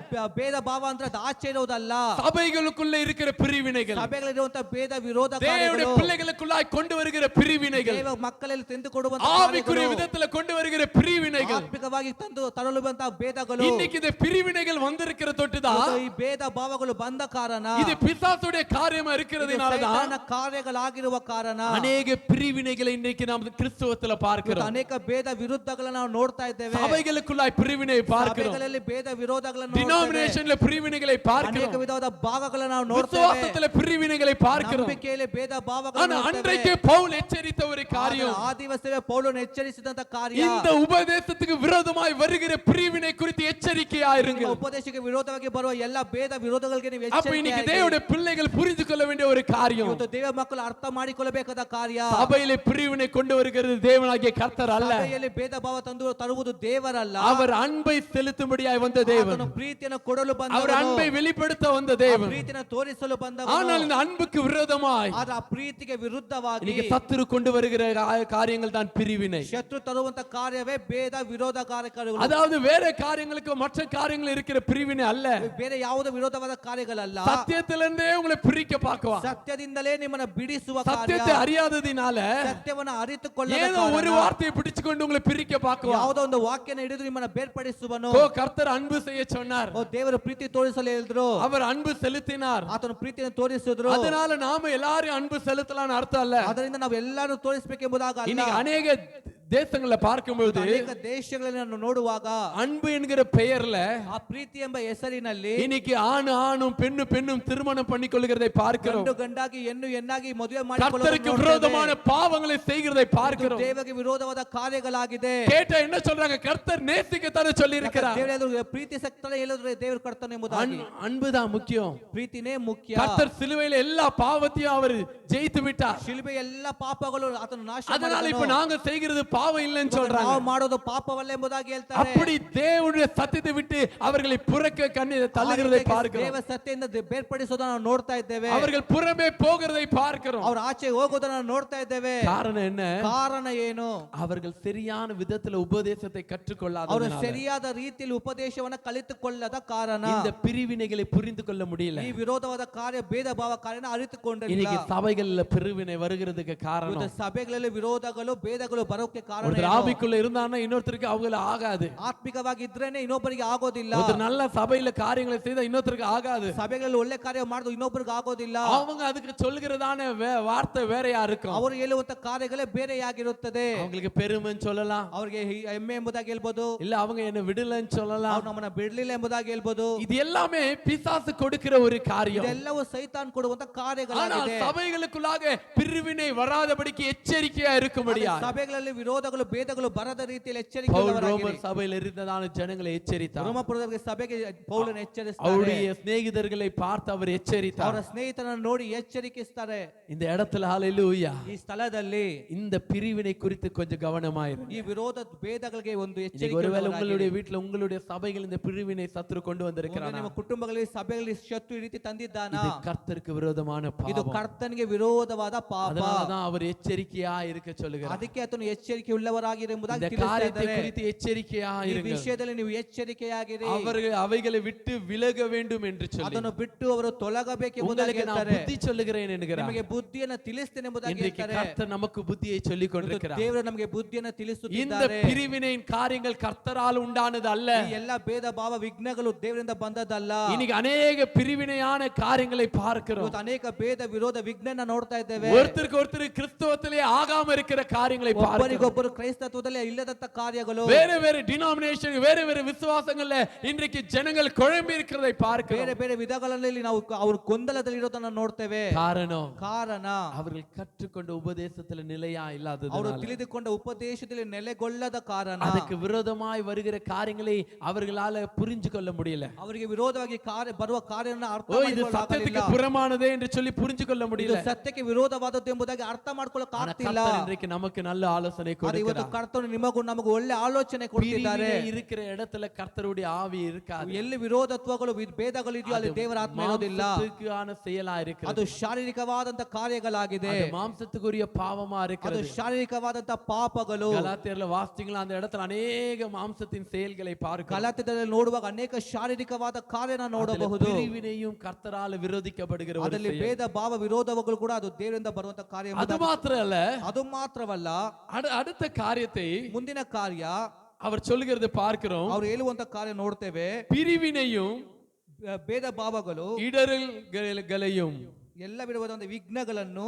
ಭೇದ ಭಾವ ಅಂದ್ರೆ ಅದು ಆಚೆ ಇರೋದಲ್ಲ, சபைகளுக்குள்ள இருக்கிற பிரிவினைகள், ಸಭೆಗಳಿರುವಂತ ಭೇದ ವಿರೋಧ தேவனுடைய ಕಾರ್ಯಗಳು, பிள்ளைகளுக்குள்ளாய் கொண்டு வருகிற பிரிவினைகள், ದೇವ ಮಕ್ಕಳಲ್ಲಿ ತಂದು ಕೊಡುವಂತ ஆவிக்குரிய விதத்துல கொண்டு வருகிற பிரிவினைகள், ಆತ್ಮಿಕವಾಗಿ ತಂದು ತರಲುವಂತ ಭೇದಗಳು. இன்னைக்கு இந்த பிரிவினைகள் வந்திருக்கிற தொட்டுதான் ಈ ಭೇದ ಭಾವಗಳು ಬಂದ ಕಾರಣ, இது பிசாசுடைய காரியமா இருக்கிறதுனாலதான் ಸೈತಾನನ ಕಾರ್ಯಗಳಾಗಿರುವ ಕಾರಣ அநேக பிரிவினைகளை இன்னைக்கு நாம் கிறிஸ்தவத்துல பார்க்கிறோம். ಅನೇಕ ಭೇದ ವಿರುದ್ಧಗಳನ್ನು ನಾವು ನೋಡ್ತಾ ಇದ್ದೇವೆ. சபைகளுக்குள்ளாய் பிரிவினை பார்க்கிறோம், ಸಭೆಗಳಲ್ಲಿ ಭೇದ ವಿರೋಧಗಳನ್ನು ನೋಡ್ತೇವೆ. டினாமினேஷன்ல பிரிவினைகளை ಅನೇಕ பார்க்கிறோம், ವಿಧವಾದ ಭಾಗಗಳನ್ನು ನಾವು ನೋಡ್ತೇವೆ. விசுவாசத்துல பிரிவினைகளை பார்க்கிறோம். ನಂಬಿಕೆಯಲ್ಲಿ ಭೇದ ஆனா ಭಾವಗಳನ್ನು ನೋಡ್ತೇವೆ. அன்றைக்கே பவுல் எச்சரித்த ஒரு காரியம், ಆ ದಿವಸವೇ ಪೌಲನು ಎಚ್ಚರಿಸಿದಂತ ಕಾರ್ಯ, இந்த உபதேசத்துக்கு விரோதமாய் வருகிற பிரிவினை குறித்து எச்சரிக்கையா இருங்க. ನಿಮ್ಮ ಉಪದೇಶಕ್ಕೆ ವಿರೋಧವಾಗಿ ಬರುವ ಎಲ್ಲ ಭೇದ ವಿರೋಧಗಳಿಗೆ ನೀವು அப்ப இன்னைக்கு ಎಚ್ಚರಿಕೆಯಾಗಿರಿ. தேவனுடைய பிள்ளைகள் புரிந்து கொள்ள வேண்டிய ஒரு காரியம், ಇವತ್ತು ದೇವ ಮಕ್ಕಳು ಅರ್ಥ ಮಾಡಿಕೊಳ್ಳಬೇಕಾದ ಕಾರ್ಯ, சபையிலே பிரிவினை கொண்டு வருகிறது தேவனாகிய கர்த்தர் அல்ல, ಸಭೆಯಲ್ಲಿ ಭೇದ ಭಾವ ತರುವುದು ದೇವರಲ್ಲ. அவர் அன்பை செலுத்தும்படியாய் வந்த தேவன், ಆತನು ಪ್ರೀತಿಯನ್ನು ಕೊಡಲು அவர் ಬಂದವನು, அன்பை வெளிப்படுத்த வந்த தேவன். ಪ್ರೀತಿಯನ್ನು ತೋರಿಸಲು ಬಂದವನು. ஆனால் இந்த அன்புக்கு விரோதமாய் ಆದ ಆ ಪ್ರೀತಿಗೆ ವಿರುದ್ಧವಾಗಿ இன்னைக்கு சத்துரு கொண்டு வருகிற காரியங்கள் தான் பிரிவினை. ಶತ್ರು ತರುವಂತ ಕಾರ್ಯವೇ ಭೇದ ವಿರೋಧ ಕಾರ್ಯಗಳು. அதாவது வேற காரியங்களுக்கு மற்ற காரியங்கள் இருக்கிற பிரிவினை அல்ல, ಬೇರೆ ಯಾವುದೇ ವಿರೋಧವಾದ ಕಾರ್ಯಗಳಲ್ಲ. சத்தியத்திலிருந்தே உங்களை பிரிக்க பார்க்குவா. ಸತ್ಯದಿಂದಲೇ ನಿಮ್ಮನ್ನ ಬಿಡಿಸುವ ಕಾರ್ಯ, சத்தியத்தை அறியாததினால ಸತ್ಯವನ್ನು ಅರಿತುಕೊಳ್ಳದ ஏதோ ஒரு ಕಾರಣ, வார்த்தையை பிடிச்சுக்கொண்டு உங்களை பிரிக்க பார்க்குவா. ಯಾವುದೋ ಒಂದು ವಾಕ್ಯನ ಹಿಡಿದು ನಿಮ್ಮನ್ನ ಬೇರ್ಪಡಿಸುವನು. ஓ கர்த்தர் அன்பு செய்ய சொன்னார், ಓ ದೇವರು ಪ್ರೀತಿ ತೋರಿಸಲು ಹೇಳಿದ್ರು, அவர் அன்பு செலுத்தினார், ಆತನು ಪ್ರೀತಿಯನ್ನು ತೋರಿಸಿದ್ರು. அதனால நாம எல்லாரும் அன்பு செலுத்தலாம்னு அர்த்தம் அல்ல. ಅದರಿಂದ ನಾವು ಎಲ್ಲಾನು ತೋರಿಸಬೇಕೆಂಬುದಾಗ ಅಲ್ಲ. இன்னைக்கு அநேக தேசங்களை பார்க்கும்போது ಅನೇಕ ದೇಶಗಳಲ್ಲಿ ನಾವು ನೋಡುವಾಗ அன்பு என்கிற பெயர்ல ಆ ಪ್ರೀತಿ ಎಂಬ ಹೆಸರಿನಲ್ಲಿ இன்னைக்கு ஆணும் பெண்ணும் திருமணம் பண்ணிக்கொள்கிறதை பார்க்கிறோம். ಗಂಡು ಗಂಡಾಗಿ ಹೆಣ್ಣು ಹೆಣ್ಣಾಗಿ ಮದುವೆ கர்த்தருக்கு விரோதமான பாவங்களை செய்கிறதை பார்க்கிறோம். ದೇವರಿಗೆ ವಿರೋಧವಾದ ಕಾರ್ಯಗಳಾಗಿದೆ. கேட்ட என்ன சொல்றாங்க? கர்த்தர் நேசிக்கத்தானே சொல்லி இருக்கிறார். ದೇವರು ಪ್ರೀತಿ ಸಕ್ತಾನೆ ಹೇಳಿದ್ರೆ ದೇವರು ಕರ್ತನೆ ಎಂಬುದಾಗಿ. அன்புதான் முக்கியம், ಪ್ರೀತಿನೇ ಮುಖ್ಯ. கர்த்தர் சிலுவையில எல்லா பாவத்தையும் அவர் ஜெயித்து விட்டார். ಶಿಲುಬೆ ಎಲ್ಲ ಪಾಪಗಳು ಆತನು ನಾಶ அதனால இப்ப நாங்க செய்கிறது பாவம் இல்லைன்னு சொல்றாங்க. ನಾವು ಮಾಡೋದು ಪಾಪವಲ್ಲ ಎಂಬುದಾಗಿ ಹೇಳ್ತಾರೆ. அப்படி தேவனுடைய சத்தியத்தை விட்டு அவர்களை புறக்க தள்ளுகிறதை பார்க்கிறோம். ದೇವ ಸತ್ಯದಿಂದ ಬೇರ್ಪಡಿಸೋದನ್ನ ನಾವು ನೋಡ್ತಾ ಇದ್ದೇವೆ. அவர்கள் புறமே போகிறதை பார்க்கிறோம். ಅವರು ಆಚೆ ಹೋಗೋದನ್ನ ನೋಡ್ತಾ ಇದ್ದೇವೆ. காரணம் என்ன? ಕಾರಣ ಏನು? அவர்கள் சரியான விதத்துல உபதேசத்தை ಅವರು கற்றுக்கொள்ளாததனால ಸರಿಯಾದ ರೀತಿಯಲ್ಲಿ ಉಪದೇಶವನ್ನ ಕಲಿತುಕೊಳ್ಳದ ಕಾರಣ இந்த பிரிவினைகளை புரிந்து கொள்ள முடியல. ಈ ವಿರೋಧವಾದ ಕಾರ್ಯ ಭೇದ ಭಾವ ಕಾರ್ಯನ ಅರಿತುಕೊಂಡಿಲ್ಲ. இன்னைக்கு சபைகள்ல பிரிவினை வருகிறதுக்கு காரணம், ಸಭೆಗಳಲ್ಲಿ ವಿರೋಧಗಳು ಭೇದಗಳು ಬರೋಕೆ ಕಾರಣ ஒரு ஆவிக்குள்ள இருந்தான்னா இன்னொருத்தருக்கு அவங்கள ஆகாது. ಆತ್ಮಿಕವಾಗಿ ಇದ್ರೇನೆ ಇನ್ನೊಬ್ಬರಿಗೆ ಆಗೋದಿಲ್ಲ. ஒரு நல்ல சபையில காரியங்களை செய்தா இன்னொருத்தருக்கு ஆகாது. ಸಭೆಗಳಲ್ಲಿ ಒಳ್ಳೆ ಕಾರ್ಯ ಮಾಡೋದು ಇನ್ನೊಬ್ಬರಿಗೆ ಆಗೋದಿಲ್ಲ. அவங்க அதுக்கு சொல்கிறதான வார்த்தை வேறையா இருக்கும். ಅವರು ಹೇಳುವಂತ ಕಾರ್ಯಗಳೇ ಬೇರೆಯಾಗಿರುತ್ತದೆ. அவங்களுக்கு பெருமைன்னு சொல்லலாம், ಅವರಿಗೆ ಹೆಮ್ಮೆ ಎಂಬುದಾಗಿ ಹೇಳ್ಬೋದು, இல்ல அவங்க என்ன விடலன்னு சொல்லலாம். ಅವ್ರು ನಮ್ಮನ್ನ ಬಿಡ್ಲಿಲ್ಲ ಎಂಬುದಾಗಿ ಹೇಳ್ಬೋದು. இது எல்லாமே பிசாசு கொடுக்கிற ஒரு காரியம். ಇದೆಲ್ಲವೂ ಸೈತಾನ್ ಕೊಡುವಂತ ஆனால் ಕಾರ್ಯಗಳಾಗಿದೆ. சபைகளுக்குள்ளாக பிரிவினை வராதபடிக்கு எச்சரிக்கையா இருக்கும்படியா ಸಭೆಗಳಲ್ಲಿ ವಿರೋಧಗಳು ಭೇದಗಳು ಬರದ ರೀತಿಯಲ್ಲಿ பவுல் ಎಚ್ಚರಿಕೆ. ரோமர் சபையில் இருந்ததான ஜனங்களை எச்சரித்தார். ರೋಮಪುರದ ಸಭೆಗೆ ಪೌಲನು ಎಚ್ಚರಿಸ್ತಾರೆ. அவருடைய சிநேகிதர்களை பார்த்து அவர் எச்சரித்தார். ಅವರ ಸ್ನೇಹಿತರನ್ನು ನೋಡಿ ಎಚ್ಚರಿಕಿಸ್ತಾರೆ. இந்த இடத்துல ஹalleluya, ಈ ಸ್ಥಳದಲ್ಲಿ இந்த பிரிவினை குறித்து கொஞ்சம் கவனமாயிரு. ಈ ವಿರೋಧ ಭೇದಗಳಿಗೆ ಒಂದು இன்னைக்கு ಎಚ್ಚರಿಕೆ. ஒருவேளை உங்களுடைய வீட்டுல உங்களுடைய சபைகள் இந்த பிரிவினை சத்துரு கொண்டு வந்திருக்கிறானா? ನಿಮ್ಮ ಕುಟುಂಬಗಳಲ್ಲಿ ಸಭೆಗಳಲ್ಲಿ ಶತ್ರು ಈ ರೀತಿ ತಂದಿದ್ದಾನ? இது கர்த்தருக்கு விரோதமான ಇದು பாவம். ಕರ್ತನಿಗೆ ವಿರೋಧವಾದ ಪಾಪ. அதனாலதான் அவர் எச்சரிக்கையா இருக்க சொல்லுகிறார். ಅದಕ್ಕೆ ಆತನು ಎಚ್ಚರಿಕೆ ಎಚ್ಚರಿಕೆ ಉಳ್ಳವರಾಗಿರಿ ಎಂಬುದಾಗಿ இந்த ತಿಳಿಸ್ತಾ காரியத்தை ಇದ್ದಾರೆ. குறித்து எச்சரிக்கையா ಈ இருங்கள். ವಿಷಯದಲ್ಲಿ ನೀವು ಎಚ್ಚರಿಕೆಯಾಗಿರಿ. அவைகளை விட்டு விலக வேண்டும் என்று சொல்லி ಅದನ್ನು ಬಿಟ್ಟು ಅವರು ತೊಲಗಬೇಕೆಂಬುದಾಗಿ உங்களுக்கு நான் ಹೇಳ್ತಾರೆ. புத்தி சொல்லுகிறேன் என்கிறார். ನಿಮಗೆ ಬುದ್ಧಿಯನ್ನು ತಿಳಿಸ್ತೇನೆ ಎಂಬುದಾಗಿ இன்றைக்கு ಹೇಳ್ತಾರೆ. கர்த்தர் நமக்கு புத்தியை சொல்லிக் கொண்டிருக்கிறார். ದೇವರು ನಮಗೆ ಬುದ್ಧಿಯನ್ನು இந்த ತಿಳಿಸುತ್ತಿದ್ದಾರೆ. பிரிவினையின் காரியங்கள் கர்த்தரால் உண்டானது அல்ல. ಈ ಎಲ್ಲ ಭೇದ ಭಾವ ವಿಘ್ನಗಳು ದೇವರಿಂದ ಬಂದದ್ದಲ್ಲ. இன்னைக்கு அநேக பிரிவினையான காரியங்களை பார்க்கிறோம். ಇವತ್ತು ಅನೇಕ ಭೇದ ವಿರೋಧ ವಿಘ್ನನ ನೋಡ್ತಾ ಇದ್ದೇವೆ. ஒருத்தருக்கு ஒருத்தர் கிறிஸ்தவத்திலே ஆகாம இருக்கிற காரியங்களை பார்க்கிறோம். ಒಬ್ಬರಿಗೊಬ್ಬರು ಕ್ರೈಸ್ತತ್ವದಲ್ಲಿ ಇಲ್ಲದಂತ ಕಾರ್ಯಗಳು, வேற வேற டினாமினேஷன், வேற வேற விசுவாசங்கள்ல இன்றைக்கு ஜனங்கள் குழம்பி இருக்கிறதை பார்க்கிறோம். ಬೇರೆ ಬೇರೆ ವಿಧಗಳಲ್ಲಿ ನಾವು ಅವರು ಗೊಂದಲದಲ್ಲಿ ಇರೋದನ್ನ ನೋಡ್ತೇವೆ. ಕಾರಣ அவர்கள் கற்றுக்கொண்ட உபதேசத்துல நிலையா ಅವರು இல்லாதது, ತಿಳಿದುಕೊಂಡ ಉಪದೇಶದಲ್ಲಿ ನೆಲೆಗೊಳ್ಳದ ಕಾರಣ, அதுக்கு விரோதமாய் வருகிற காரியங்களை அவர்களால புரிஞ்சு கொள்ள முடியல. ಅವರಿಗೆ ವಿರೋಧವಾಗಿ ಬರುವ ಕಾರ್ಯವನ್ನು ಅರ್ಥ இது சத்தியத்துக்கு புறமானதே என்று சொல்லி புரிஞ்சு கொள்ள முடியல. ಸತ್ಯಕ್ಕೆ ವಿರೋಧವಾದದ್ದು ಎಂಬುದಾಗಿ ಅರ್ಥ ಮಾಡ್ಕೊಳ್ಳೋಕೆ ಆಗ್ತಿಲ್ಲ. இன்றைக்கு நமக்கு நல்ல ஆலோசனை ಇವತ್ತು கொடுக்கிறார். ಕರ್ತನು ನಮಗೂ ಒಳ್ಳೆ ಆಲೋಚನೆ ಕೊಟ್ಟಿದ್ದಾರೆ. இருக்கிற இடத்துல கர்த்தருடைய ஆவி இருக்காது. ಎಲ್ಲಿ ವಿರೋಧತ್ವಗಳು ಭೇದಗಳು ಇದೆಯೋ ಅಲ್ಲಿ ದೇವರ ಆತ್ಮ ಇರೋದಿಲ್ಲ. மாம்சத்துக்கான செயலா இருக்கிறது. ಅದು ಶಾರೀರಿಕವಾದಂತ ಕಾರ್ಯಗಳಾಗಿದೆ. அது மாம்சத்துக்குரிய பாவமா ಅದು இருக்கிறது. ಶಾರೀರಿಕವಾದಂತ ಪಾಪಗಳು. கலாத்தியர்ல வாசிச்சீங்களா, அந்த இடத்துல அநேக மாம்சத்தின் செயல்களை பார்க்கிறோம். ಗಲಾತ್ಯದಲ್ಲಿ ನೋಡುವಾಗ ಅನೇಕ ಶಾರೀರಿಕವಾದ ಕಾರ್ಯನ ನೋಡಬಹುದು. பிரிவினையும் கர்த்தரால் விரோதிக்கப்படுகிற ஒரு ಅದರಲ್ಲಿ செயல். ಭೇದ ಭಾವ ವಿರೋಧಗಳು ಕೂಡ ಅದು ದೇವರಿಂದ ಬರುವಂತ ಕಾರ್ಯ. அது மாத்திரமல்ல, ಅದು ಮಾತ್ರವಲ್ಲ, அடுத்த காரியத்தை ಮುಂದಿನ ಕಾರ್ಯ அவர் சொல்லுகிறது பார்க்கிறோம். ಅವ್ರು ಹೇಳುವಂತ ಕಾರ್ಯ ನೋಡ್ತೇವೆ. பிரிவினையும் ಭೇದ ಭಾವಗಳು, இடரல்களையும் ಎಲ್ಲ ವಿಧವಾದ ವಿಘ್ನಗಳನ್ನು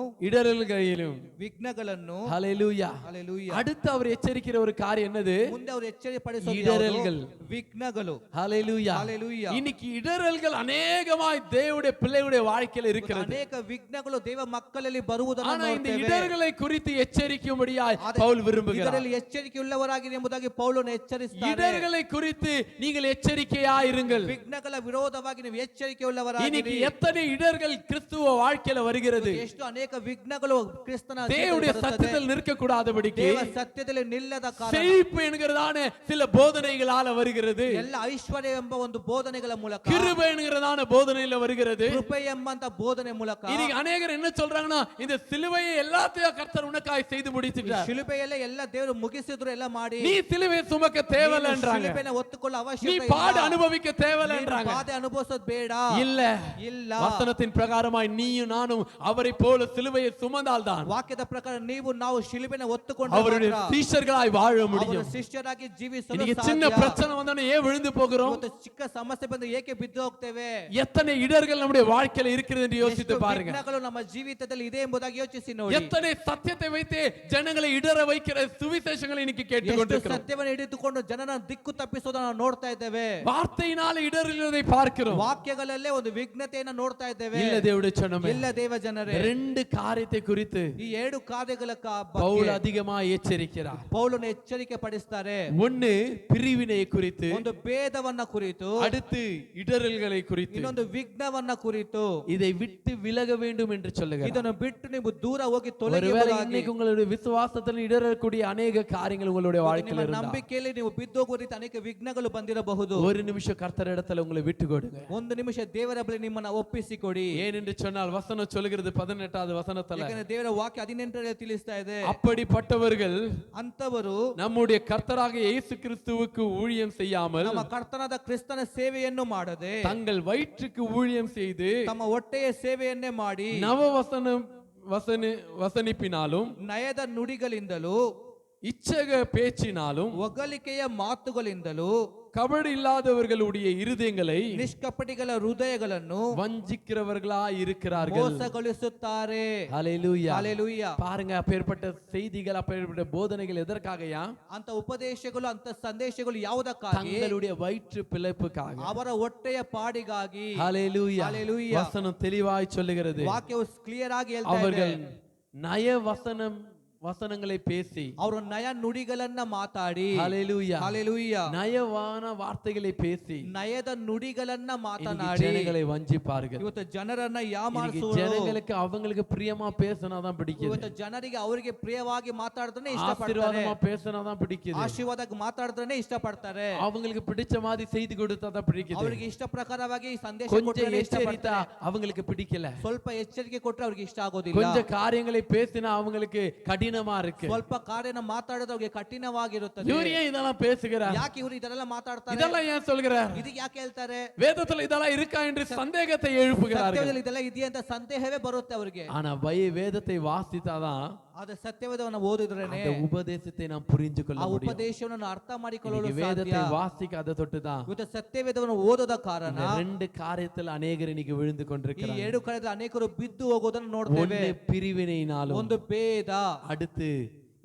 ஹல்லேலூயா. ಹಲ್ಲೆಲೂಯಾ. அடுத்து அவர் எச்சரிக்கிற ஒரு காரியம் என்னது? ಮುಂದೆ ಅವರು ಎಚ್ಚರಿಪಡಿಸುವ இடரல்கள், ವಿಘ್ನಗಳು. ஹல்லேலூயா. ಹಲ್ಲೆಲೂಯಾ. இன்னைக்கு இடரல்கள் அநேகமாய் தேவனுடைய பிள்ளைகளுடைய வாழ்க்கையில் இருக்கிறது. ಅನೇಕ ವಿಘ್ನಗಳು ದೇವ ಮಕ್ಕಳಲ್ಲಿ ಬರುವುದನ್ನು ஆனா இந்த ನೋಡ್ತೇವೆ. இடர்களை குறித்து எச்சரிக்கும்படியாய் பவுல் விரும்புகிறார். ಇದರಲ್ಲಿ ಎಚ್ಚರಿಕೆಯುಳ್ಳವರಾಗಿರಿ ಎಂಬುದಾಗಿ ಪೌಲನು ಎಚ್ಚರಿಸುತ್ತಾರೆ. இடர்களை குறித்து நீங்கள் எச்சரிக்கையாய் இருங்கள். ವಿಘ್ನಗಳ ವಿರೋಧವಾಗಿ ನೀವು ಎಚ್ಚರಿಕೆಯುಳ್ಳವರಾಗಿರಿ. இன்னைக்கு எத்தனை இடர்கள் கிறிஸ்துவ வாழ்க்கையில வருகிறது. ಎಷ್ಟು ಅನೇಕ ವಿಘ್ನಗಳು ಕ್ರಿಸ್ತನ தேவனுடைய சத்தியத்தில் நிற்க கூடாதபடிக்கு ದೇವ ಸತ್ಯದಲ್ಲಿ ನಿಲ್ಲದ ಕಾರಣ செழிப்பு என்கிறதான சில போதனைகளால வருகிறது. ಎಲ್ಲ ಐಶ್ವರ್ಯ ಎಂಬ ಒಂದು ಬೋಧನೆಗಳ ಮೂಲಕ, கிருபை என்கிறதான போதனையில வருகிறது. ಕೃಪೆ ಎಂಬಂತ ಬೋಧನೆ ಮೂಲಕ. இன்னைக்கு அநேகர் என்ன சொல்றாங்கன்னா, இந்த சிலுவையை எல்லாத்தையும் கர்த்தர் உனக்காய் செய்து முடிச்சிட்டார். ಶಿಲುಬೆಯಲ್ಲೇ ಎಲ್ಲ ದೇವರು ಮುಗಿಸಿದ್ರು, ಎಲ್ಲ ಮಾಡಿ. நீ சிலுவை சுமக்க தேவையில்லைன்றாங்க. ಶಿಲುಬೆನ ಹೊತ್ತುಕೊಳ್ಳ நீ ಅವಶ್ಯಕತೆ ಇಲ್ಲ. பாடு அனுபவிக்க தேவையில்லைன்றாங்க. ಬಾಧೆ ಅನುಭವಿಸೋದು ಬೇಡ. இல்ல, வசனத்தின் பிரகாரமாய் நீயும் நானும் அவரை போல சிலுவையை சுமந்தால்தான் ವಾಕ್ಯದ ಪ್ರಕಾರ ನೀವು ನಾವು ಶಿಲುಬೆನ ಹೊತ್ತುಕೊಂಡು அவருடைய சீஷர்களாய் வாழ முடியும். ಶಿಷ್ಯರಾಗಿ ಜೀವಿಸಲು இன்னைக்கு ಸಾಧ್ಯ. சின்ன பிரச்சனை வந்தானே ஏன் விழுந்து போகிறோம்? ಇವತ್ತು ಚಿಕ್ಕ ಸಮಸ್ಯೆ ಬಂದು ಏಕೆ ಬಿದ್ದು ಹೋಗ್ತೇವೆ? எத்தனை இடர்கள் நம்முடைய வாழ்க்கையில இருக்கிறது என்று யோசித்து பாருங்க. ವಿಘ್ನಗಳು ನಮ್ಮ ಜೀವಿತದಲ್ಲಿ ಇದೆ ಎಂಬುದಾಗಿ ಯೋಚಿಸಿ ನೋಡಿ. எத்தனை சத்தியத்தை வைத்து ஜனங்களை இடற வைக்கிற சுவிசேஷங்களை இன்னைக்கு கேட்டுக்கொண்டிருக்கிறோம். ಸತ್ಯವನ್ನು ಹಿಡಿದುಕೊಂಡು ಜನನ ದಿಕ್ಕು ತಪ್ಪಿಸೋದನ್ನು ನೋಡ್ತಾ ಇದ್ದೇವೆ. வார்த்தையினால இடறுகிறதை பார்க்கிறோம். ವಾಕ್ಯಗಳಲ್ಲೇ ಒಂದು ವಿಘ್ನತೆಯನ್ನು ನೋಡ್ತಾ ಇದ್ದೇವೆ. இல்ல தேவனுடைய ஜனமே, ಇಲ್ಲ ದೇವ ಜನರೇ, ரெண்டு காரியத்தை குறித்து ಈ ಎರಡು ಕಾರ್ಯಗಳ பவுல் ಬಗ್ಗೆ அதிகமாக எச்சரிக்கிறார். ಪೌಲನು ಎಚ್ಚರಿಕೆ ಪಡಿಸ್ತಾರೆ. ஒன்னு பிரிவினை குறித்து, ಒಂದು ಭೇದವನ್ನ ಕುರಿತು, அடுத்து இடறல்களை குறித்து, ಇನ್ನೊಂದು ವಿಘ್ನವನ್ನ ಕುರಿತು. இதை விட்டு விலக வேண்டும் என்று சொல்லுகிறார். ಇದನ್ನು ಬಿಟ್ಟು ನೀವು ದೂರ ಹೋಗಿ ஒருவேளை ತೊಲಗಿ. இன்னைக்கு உங்களுடைய விசுவாசத்தில் இடறக்கூடிய அநேக காரியங்கள் உங்களுடைய வாழ்க்கையில் இருந்தால், ನಂಬಿಕೆಯಲ್ಲಿ ನೀವು ಬಿದ್ದೋಗುವ ರೀತಿ ಅನೇಕ ವಿಘ್ನಗಳು ಬಂದಿರಬಹುದು. ஒரு நிமிஷம் கர்த்தர் இடத்துல உங்களை விட்டு கொடுங்க. ಒಂದು ನಿಮಿಷ ದೇವರ ಬಳಿ ನಿಮ್ಮನ್ನ ಒಪ್ಪಿಸಿಕೊಡಿ. ஏன் என்று சொன்னால் வசனம் சொல்லுகிறது 18வது வசனத்துல, ಯಾಕಂದ್ರೆ ದೇವರ ವಾಕ್ಯ 18ರಲ್ಲಿ ತಿಳಿಸ್ತಾ ಇದೆ, அப்படிப்பட்டவர்கள் ಅಂತವರು நம்முடைய கர்த்தராக இயேசு கிறிஸ்துவுக்கு ஊழியம் செய்யாமல் ನಮ್ಮ ಕರ್ತನಾದ ಕ್ರಿಸ್ತನ ಸೇವೆಯನ್ನು ಮಾಡದೆ தங்கள் வயிற்றுக்கு ஊழியம் செய்து ತಮ್ಮ ಹೊಟ್ಟೆಯ ಸೇವೆಯನ್ನೇ ಮಾಡಿ வசனிப்பினாலும் ನಯದ ನುಡಿಗಳಿಂದಲೂ இச்சக பேச்சினாலும் ಹೊಗಳಿಕೆಯ ಮಾತುಗಳಿಂದಲೂ கபடு இல்லாதவர்களுடைய இருதயங்களை ನಿಷ್ಕಪಟಿಗಳ ಹೃದಯಗಳನ್ನು வஞ்சிக்கிறவர்களாய் இருக்கிறார்கள், ಮೋಸಗೊಳಿಸುತ್ತಾರೆ. ஹல்லேலூயா. ಹಲ್ಲೆಲೂಯಾ. பாருங்க, அப்பேற்பட்ட செய்திகள், அப்பேற்பட்ட போதனைகள் எதற்காகயா? ಅಂತ ಉಪದೇಶಗಳು, ಅಂತ ಸಂದೇಶಗಳು ಯಾವುದಕ್ಕಾಗಿ? தங்களுடைய வயிற்று பிழைப்புக்காக, ಅವರ ಹೊಟ್ಟೆಯ ಪಾಡಿಗಾಗಿ. ஹல்லேலூயா. ಹಲ್ಲೆಲೂಯಾ. வசனம் தெளிவாய் சொல்லுகிறது, ವಾಕ್ಯವು ಕ್ಲಿಯರ್ ಆಗಿ ಹೇಳ್ತಾ ಇದೆ. அவர்கள் நய வசனங்களை பேசி, ಅವರು ನಯ ನುಡಿಗಳನ್ನ ಮಾತಾಡಿ. ஹல்லேலூயா, ಹಲ್ಲೆಲೂಯಾ. நயவான வார்த்தைகளை பேசி ನಯದ ನುಡಿಗಳನ್ನ இன்னைக்கு ಮಾತನಾಡಿ ஜனங்களை வஞ்சிப்பார்கள். ಇವತ್ತು ಜನರನ್ನ இன்னைக்கு ಯಾಮಾರಿಸುವರು. ஜனங்களுக்கு அவங்களுக்கு பிரியமா பேசினாதான் பிடிக்குது. ಇವತ್ತು ಜನರಿಗೆ ಅವರಿಗೆ ಪ್ರಿಯವಾಗಿ ಮಾತಾಡಿದ್ರೆ ಇಷ್ಟಪಡ್ತಾರೆ. ஆசீர்வாதமா பேசினாதான் பிடிக்குது. ಆಶೀರ್ವಾದ ಮಾತಾಡಿದ್ರೆ ಇಷ್ಟಪಡ್ತಾರೆ. அவங்களுக்கு பிடிச்ச மாதிரி செய்து கொடுத்தாதான் பிடிக்குது. ಅವರಿಗೆ ಇಷ್ಟ ಪ್ರಕಾರವಾಗಿ ಸಂದೇಶ கொஞ்சம் ಕೊಟ್ಟರೆ எச்சரித்தா ಇಷ್ಟಪಡ್ತಾರೆ. அவங்களுக்கு பிடிக்கல. ಸ್ವಲ್ಪ ಎಚ್ಚರಿಕೆ ಕೊಟ್ಟರೆ ಅವರಿಗೆ ಇಷ್ಟ ಆಗೋದಿಲ್ಲ. கொஞ்சம் காரியங்களை பேசினா அவங்களுக்கு கடின கடினமா இருக்கு. ಸ್ವಲ್ಪ ಕಾರ್ಯನ ಮಾತಾಡೋದು ಅವ್ರಿಗೆ ಕಠಿಣವಾಗಿರುತ್ತದೆ. இவர் ஏன் இதெல்லாம் பேசுகிறார்? ಯಾಕೆ ಇವರು ಇದೆಲ್ಲ ಮಾತಾಡ್ತಾರೆ? இதெல்லாம் ஏன் சொல்கிறார்? ಇದು ಯಾಕೆ ಹೇಳ್ತಾರೆ? வேதத்துல இதெல்லாம் இருக்கா என்று சந்தேகத்தை எழுப்புகிறார்கள். ಸತ್ಯವೇದದಲ್ಲಿ ಇದೆಲ್ಲ ಇದೆಯಾ ಅಂತ ಸಂದೇಹವೇ ಬರುತ್ತೆ ಅವರಿಗೆ. ஆனா வேதத்தை வாசித்தாதான் ಆದ್ರೆ ಸತ್ಯವೇದವನ್ನು ಓದಿದ್ರೇನೆ அந்த உபதேசத்தை நாம் புரிந்து கொள்ள ಆ முடியும். ಉಪದೇಶವನ್ನು ಅರ್ಥ ಮಾಡಿಕೊಳ್ಳಲು இன்னைக்கு ಸಾಧ್ಯ. வேதத்தை வாசிக்காத தொட்டுதான் ಇವತ್ತು ಸತ್ಯವೇದವನ್ನು ಓದೋದ ಕಾರಣ இந்த ரெண்டு காரியத்தில் அநேகர் இன்னைக்கு விழுந்து ಈ கொண்டிருக்கிறாங்க. ಎರಡು ಕಡೆಯಲ್ಲಿ ಅನೇಕರು ಬಿದ್ದು ಹೋಗೋದನ್ನು ನೋಡ್ತೇವೆ. ஒன்று பிரிவினையினாலும் ಒಂದು ಭೇದ, அடுத்து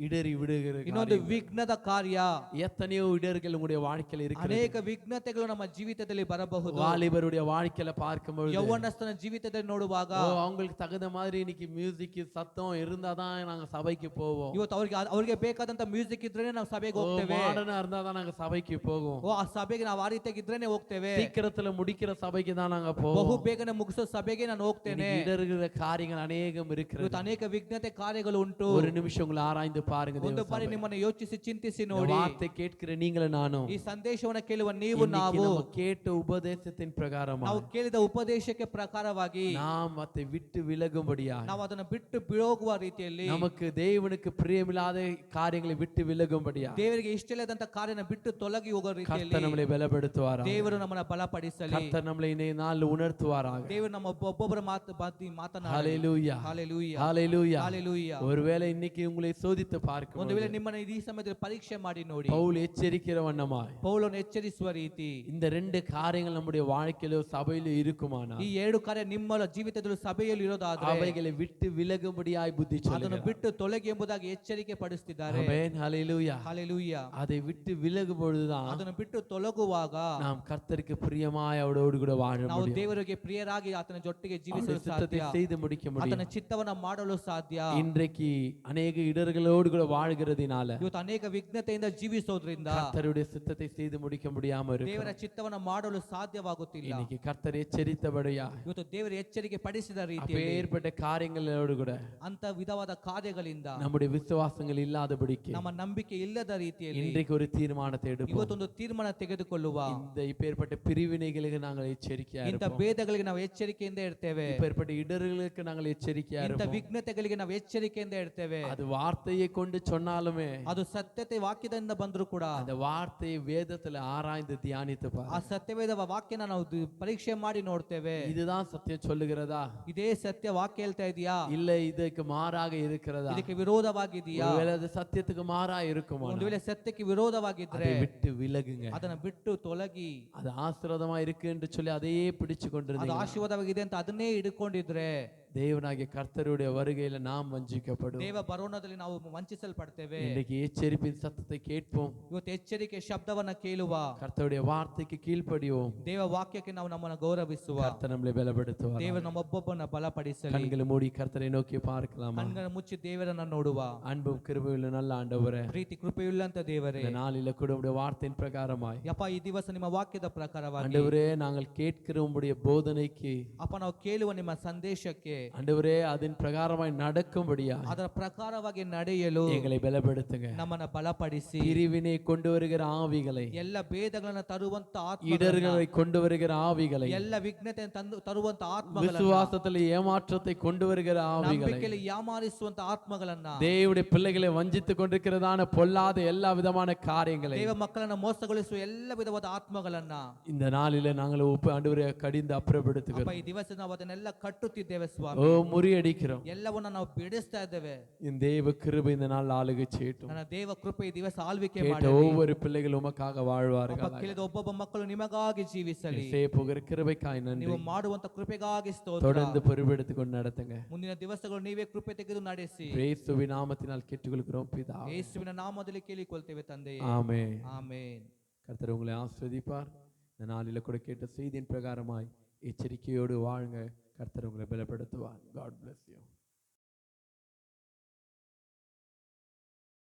இடறி விடுகிற ಇನ್ನೊಂದು ವಿಘ್ನದ ಕಾರ್ಯ. எத்தனையோ இடர்கள் உங்களுடைய வாழ்க்கையில இருக்கு. ಅನೇಕ ವಿಘ್ನತೆಗಳು ನಮ್ಮ ಜೀವಿತದಲ್ಲಿ ಬರಬಹುದು. வாலிபருடைய வாழ்க்கையில பார்க்கும்போது ಯೌವನಸ್ಥನ ಜೀವಿತದಲ್ಲಿ ನೋಡುವಾಗ அவங்களுக்கு தகுந்த மாதிரி இன்னைக்கு மியூசிக் சத்தம் இருந்தாதான் நாங்க சபைக்கு போவோம். ಇವತ್ತು ಅವ್ರಿಗೆ ಬೇಕಾದಂತ ಮ್ಯೂಸಿಕ್ ಇದ್ರೇನೆ ನಾವು ಸಭೆಗೆ ಹೋಗ್ತೇವೆ. மாடர்னா இருந்தாதான் நாங்க சபைக்கு போவோம். ಆ ಸಭೆಗೆ ನಾವು ಆ ರೀತಿಯಾಗಿ ಇದ್ರೇನೆ ಹೋಗ್ತೇವೆ. சீக்கிரத்துல முடிக்கிற சபைக்கு தான் நாங்க போவோம். ಬಹು ಬೇಗನೆ ಮುಗಿಸೋ ಸಭೆಗೆ ನಾನು ಹೋಗ್ತೇನೆ. இடறுகிற காரியங்கள் அநேகம் இருக்கிறது. ಇವತ್ತು ಅನೇಕ ವಿಘ್ನತೆ ಕಾರ್ಯಗಳು ಉಂಟು. ஒரு நிமிஷம் உங்களை ஆராய்ந்து பாருங்க. ಒಂದು ಬಾರಿ ನಿಮ್ಮನ್ನು ಯೋಚಿಸಿ ಚಿಂತಿಸಿ ನೋಡಿ. வார்த்தை கேட்கிற நீங்களும் நானும் ಈ ಸಂದೇಶವನ್ನು ಕೇಳುವ ನೀವು ನಾವು கேட்ட உபதேசத்தின் பிரகாரமாக ನಾವು ಕೇಳಿದ ಉಪದೇಶಕ್ಕೆ ಪ್ರಕಾರವಾಗಿ நாம் அதை விட்டு விலகும்படியா ನಾವು ಅದನ್ನು ಬಿಟ್ಟು ಬಿಡೋಗುವ ರೀತಿಯಲ್ಲಿ நமக்கு தேவனுக்கு பிரியமில்லாத காரியங்களை விட்டு விலகும்படியா ದೇವರಿಗೆ ಇಷ್ಟವಿಲ್ಲದಂತ ಕಾರ್ಯನ ಬಿಟ್ಟು ತೊಲಗಿ ಹೋಗೋ ರೀತಿಯಲ್ಲಿ கர்த்தர் நம்மை பலப்படுத்துவாராக. ದೇವರು ನಮ್ಮನ್ನು ಬಲಪಡಿಸಲಿ. கர்த்தர் நம்மை இந்த நாள் உணர்த்துவாராக. ದೇವರು ನಮ್ಮ ಒಬ್ಬೊಬ್ಬರ ಮಾತನಾಡಿ. ஹalleluya ஹalleluya ஹalleluya ஹalleluya. ஒருவேளை இன்னைக்கு உங்களை சோதித்து பார்க்கும் ಒಂದು ವೇಳೆ ನಿಮ್ಮನ್ನು ಈ ಸಮಯದಲ್ಲಿ ಪರೀಕ್ಷೆ ಮಾಡಿ ನೋಡಿ. பவுல் எச்சரிக்கிற வண்ணமாய் ಪೌಲನು ಎಚ್ಚರಿಸುವ ರೀತಿ இந்த ரெண்டு காரியங்கள் நம்முடைய வாழ்க்கையிலோ சபையிலோ இருக்குமானா ಈ ಎರಡು ಕಾರ್ಯ ನಿಮ್ಮ ಜೀವಿತದಲ್ಲಿ ಸಭೆಯಲ್ಲಿ ಇರೋದಾದ್ರೆ அவைகளை விட்டு விலகும்படியாய் புத்தி ಅದನ್ನು சொல்லுகிறார். ಬಿಟ್ಟು ತೊಲಗಿ ಎಂಬುದಾಗಿ ಎಚ್ಚರಿಕೆ ಪಡಿಸುತ್ತಿದ್ದಾರೆ. ஆமென் ஹalleluya. ஹalleluya. அதை விட்டு விலகும் பொழுதுதான் ಅದನ್ನು ಬಿಟ್ಟು ತೊಲಗುವಾಗ நாம் கர்த்தருக்கு பிரியமாய் அவரோடு கூட வாழ ನಾವು முடியும். ದೇವರಿಗೆ ಪ್ರಿಯರಾಗಿ ಆತನ ಜೊತೆಗೆ அவருடைய ಜೀವಿಸಲು சித்தத்தை ಸಾಧ್ಯ. செய்து முடிக்க ಆತನ முடியும். ಚಿತ್ತವನ್ನ ಮಾಡಲು ಸಾಧ್ಯ. இன்றைக்கு அநேக இடர்களோடு கூட வாழ்கிறதுனால ಇವತ್ತು ಅನೇಕ ವಿಘ್ನತೆಯಿಂದ ಜೀವಿಸೋದ್ರಿಂದ கர்த்தருடைய சித்தத்தை செய்து முடிக்க முடியாம ದೇವರ இருக்கு. ಚಿತ್ತವನ್ನ ಮಾಡಲು ಸಾಧ್ಯವಾಗುತ್ತಿಲ್ಲ. இன்னைக்கு கர்த்தர் எச்சரித்தபடியா ಇವತ್ತು ದೇವರ ಎಚ್ಚರಿಕೆ ಪಡಿಸಿದ ರೀತಿಯಲ್ಲಿ அப்பேற்பட்ட காரியங்களோடு கூட ಅಂತ ವಿಧವಾದ ಕಾರ್ಯಗಳಿಂದ நம்முடைய விசுவாசங்கள் இல்லாதபடிக்கு ನಮ್ಮ ನಂಬಿಕೆ ಇಲ್ಲದ ರೀತಿಯಲ್ಲಿ இன்றைக்கு ஒரு தீர்மானத்தை எடுப்போம். ಇವತ್ತೊಂದು ತೀರ್ಮಾನ ತೆಗೆದುಕೊಳ್ಳುವ. இந்த இப்பேற்பட்ட பிரிவினைகளுக்கு நாங்கள் எச்சரிக்கையா ಇಂಥ இருப்போம். ಭೇದಗಳಿಗೆ ನಾವು ಎಚ್ಚರಿಕೆಯಿಂದ ಇರ್ತೇವೆ. இப்பேற்பட்ட இடர்களுக்கு நாங்கள் எச்சரிக்கையா ಇಂಥ இருப்போம். ವಿಘ್ನತೆಗಳಿಗೆ ನಾವು ಎಚ್ಚರಿಕೆಯಿಂದ ಇರ್ತೇವೆ. அது வார்த்தையை கொண்டு சொன்னாலுமே ಅದು ಸತ್ಯತೆ ವಾಕ್ಯದಿಂದ ಬಂದರೂ ಕೂಡ அந்த வார்த்தையை வேதத்துல ஆராய்ந்து தியானித்து ಆ பாரு. ಸತ್ಯವೇದ ವಾಕ್ಯನ ನಾವು ಪರೀಕ್ಷೆ ಮಾಡಿ ನೋಡ್ತೇವೆ. இதுதான் சத்தியம் சொல்லுகிறதா ಇದೇ ಸತ್ಯ ವಾಕ್ಯ ಹೇಳ್ತಾ ಇದೆಯಾ, இல்ல இதுக்கு மாறாக இருக்கிறதா? ಇದಕ್ಕೆ ವಿರೋಧವಾಗಿದೆಯಾ? ஒருவேளை அது சத்தியத்துக்கு மாறா இருக்குமா? ಒಂದು ವೇಳೆ ಸತ್ಯಕ್ಕೆ ವಿರೋಧವಾಗಿದ್ರೆ அதை விட்டு விலகுங்க. ಅದನ್ನ ಬಿಟ್ಟು ತೊಲಗಿ. அது ஆசீர்வாதமா இருக்கு என்று சொல்லி அதையே பிடிச்சு ಅದು கொண்டிருந்தீங்க. ಆಶೀರ್ವಾದವಾಗಿದೆ ಅಂತ ಅದನ್ನೇ ಹಿಡ್ಕೊಂಡಿದ್ರೆ தேவனாகிய கர்த்தருடைய வருகையில நாம் வஞ்சிக்கப்படும். ದೇವ ಬರೋಣದಲ್ಲಿ ನಾವು ವಂಚಿಸಲ್ಪಡ್ತೇವೆ. இன்றைக்கு எச்சரிப்பின் சத்தத்தை கேட்போம். ಇವತ್ತು ಎಚ್ಚರಿಕೆ ಶಬ್ದವನ್ನ ಕೇಳುವ, கர்த்தருடைய வார்த்தைக்கு கீழ்ப்படியோம். ದೇವ ವಾಕ್ಯಕ್ಕೆ ನಾವು ನಮ್ಮನ್ನು ಗೌರವಿಸುವ. கர்த்தர் நம்மை பலப்படுத்துவார். ದೇವರು ನಮ್ಮೊಬ್ಬೊಬ್ಬನ ಬಲಪಡಿಸಲಿ. கண்களை மூடி கர்த்தரை நோக்கி பார்க்கலாம். ಕಣ್ಗಳ ಮುಚ್ಚಿ ದೇವರನ್ನ ನೋಡುವ. அன்பும் கிருபையுள்ள நல்ல ஆண்டவரே, ಪ್ರೀತಿ ಕೃಪೆಯುಳ್ಳಂತ ದೇವರೇ, இந்த நாளில கூட உம்முடைய வார்த்தையின் பிரகாரமாய் ಯಪ್ಪ ಈ ದಿವಸ ನಿಮ್ಮ ವಾಕ್ಯದ ಪ್ರಕಾರವಾಗಿ ஆண்டவரே நாங்கள் கேட்கிற உம்முடைய போதனைக்கு ಅಪ್ಪ ನಾವು ಕೇಳುವ ನಿಮ್ಮ ಸಂದೇಶಕ್ಕೆ ஆண்டவரே அதன் பிரகாரமாய் நடக்கும்படியா ಅದರ ಪ್ರಕಾರವಾಗಿ ನಡೆಯಲು எங்களை பலப்படுத்துங்க. ನಮ್ಮನ್ನ ಬಲಪಡಿಸಿ பிரிவினை கொண்டு வருகிற ஆவிகளை, ಎಲ್ಲ ಭೇದಗಳನ್ನ ತರುವಂತ ಆತ್ಮ, இடர்களை கொண்டு வருகிற ஆவிகளை, ಎಲ್ಲ ವಿಘ್ನತೆ ತರುವಂತ ಆತ್ಮಗಳನ್ನ, விசுவாசத்தில் ஏமாற்றத்தை கொண்டு வருகிற ஆவிகளை, ನಂಬಿಕೆಯಲ್ಲಿ ಯಾಮಾರಿಸುವಂತ ಆತ್ಮಗಳನ್ನ, தேவனுடைய பிள்ளைகளை வஞ்சித்துக் கொண்டிருக்கிறதான பொல்லாத எல்லா விதமான காரியங்களை ದೇವ ಮಕ್ಕಳನ್ನ ಮೋಸಗೊಳಿಸುವ ಎಲ್ಲ ವಿಧವಾದ ಆತ್ಮಗಳನ್ನ இந்த நாளில நாங்கள் ஆண்டவரே கடிந்து அப்புறப்படுத்துகிறோம். ಅಪ್ಪ ಈ ದಿವಸ ನಾವು ಅದನ್ನೆಲ್ಲ ಕಟ್ಟುತ್ತಿದ್ದೇವೆ ஓ ಸ್ವಾಮಿ. முறியடிக்கிறோம். ಎಲ್ಲವನ್ನ ನಾವು ಬಿಡಿಸ್ತಾ ಇದ್ದೇವೆ. இந்த தேவ கிருபை இந்த நாள் ஆளுகை செய்யட்டும். ನನ್ನ ದೇವ ಕೃಪೆ ಈ ದಿವಸ ಆಳ್ವಿಕೆ கேட்ட ಮಾಡಿ ஒவ்வொரு பிள்ளைகள் உமக்காக வாழ்வார்கள். ಕೇಳಿದ ಒಬ್ಬೊಬ್ಬ ಮಕ್ಕಳು ನಿಮಗಾಗಿ ಜೀವಿಸಲಿ. செய்ய போகிற கிருபைக்காய் நன்றி. ನೀವು ಮಾಡುವಂತ ಕೃಪೆಗಾಗಿ ಸ್ತೋತ್ರ. தொடர்ந்து பொறுப்பெடுத்துக் கொண்டு நடத்துங்க. ಮುಂದಿನ ದಿವಸಗಳು ನೀವೇ ಕೃಪೆ ತೆಗೆದು ನಡೆಸಿ. இயேசுவின் நாமத்தினால் கேட்டுக்கொள்கிறோம் பிதாவே. ಯೇಸುವಿನ ನಾಮದಲ್ಲಿ ಕೇಳಿಕೊಳ್ತೇವೆ ತಂದೆಯೇ. ஆமென். ಆಮೆನ್. கர்த்தர் உங்களை ஆசீர்வதிப்பார். இந்த நாளில கூட கேட்ட செய்தியின் பிரகாரமாய் எச்சரிக்கையோடு வாழுங்க. கர்த்தர் உங்களை பலப்படுத்துவார். God bless you.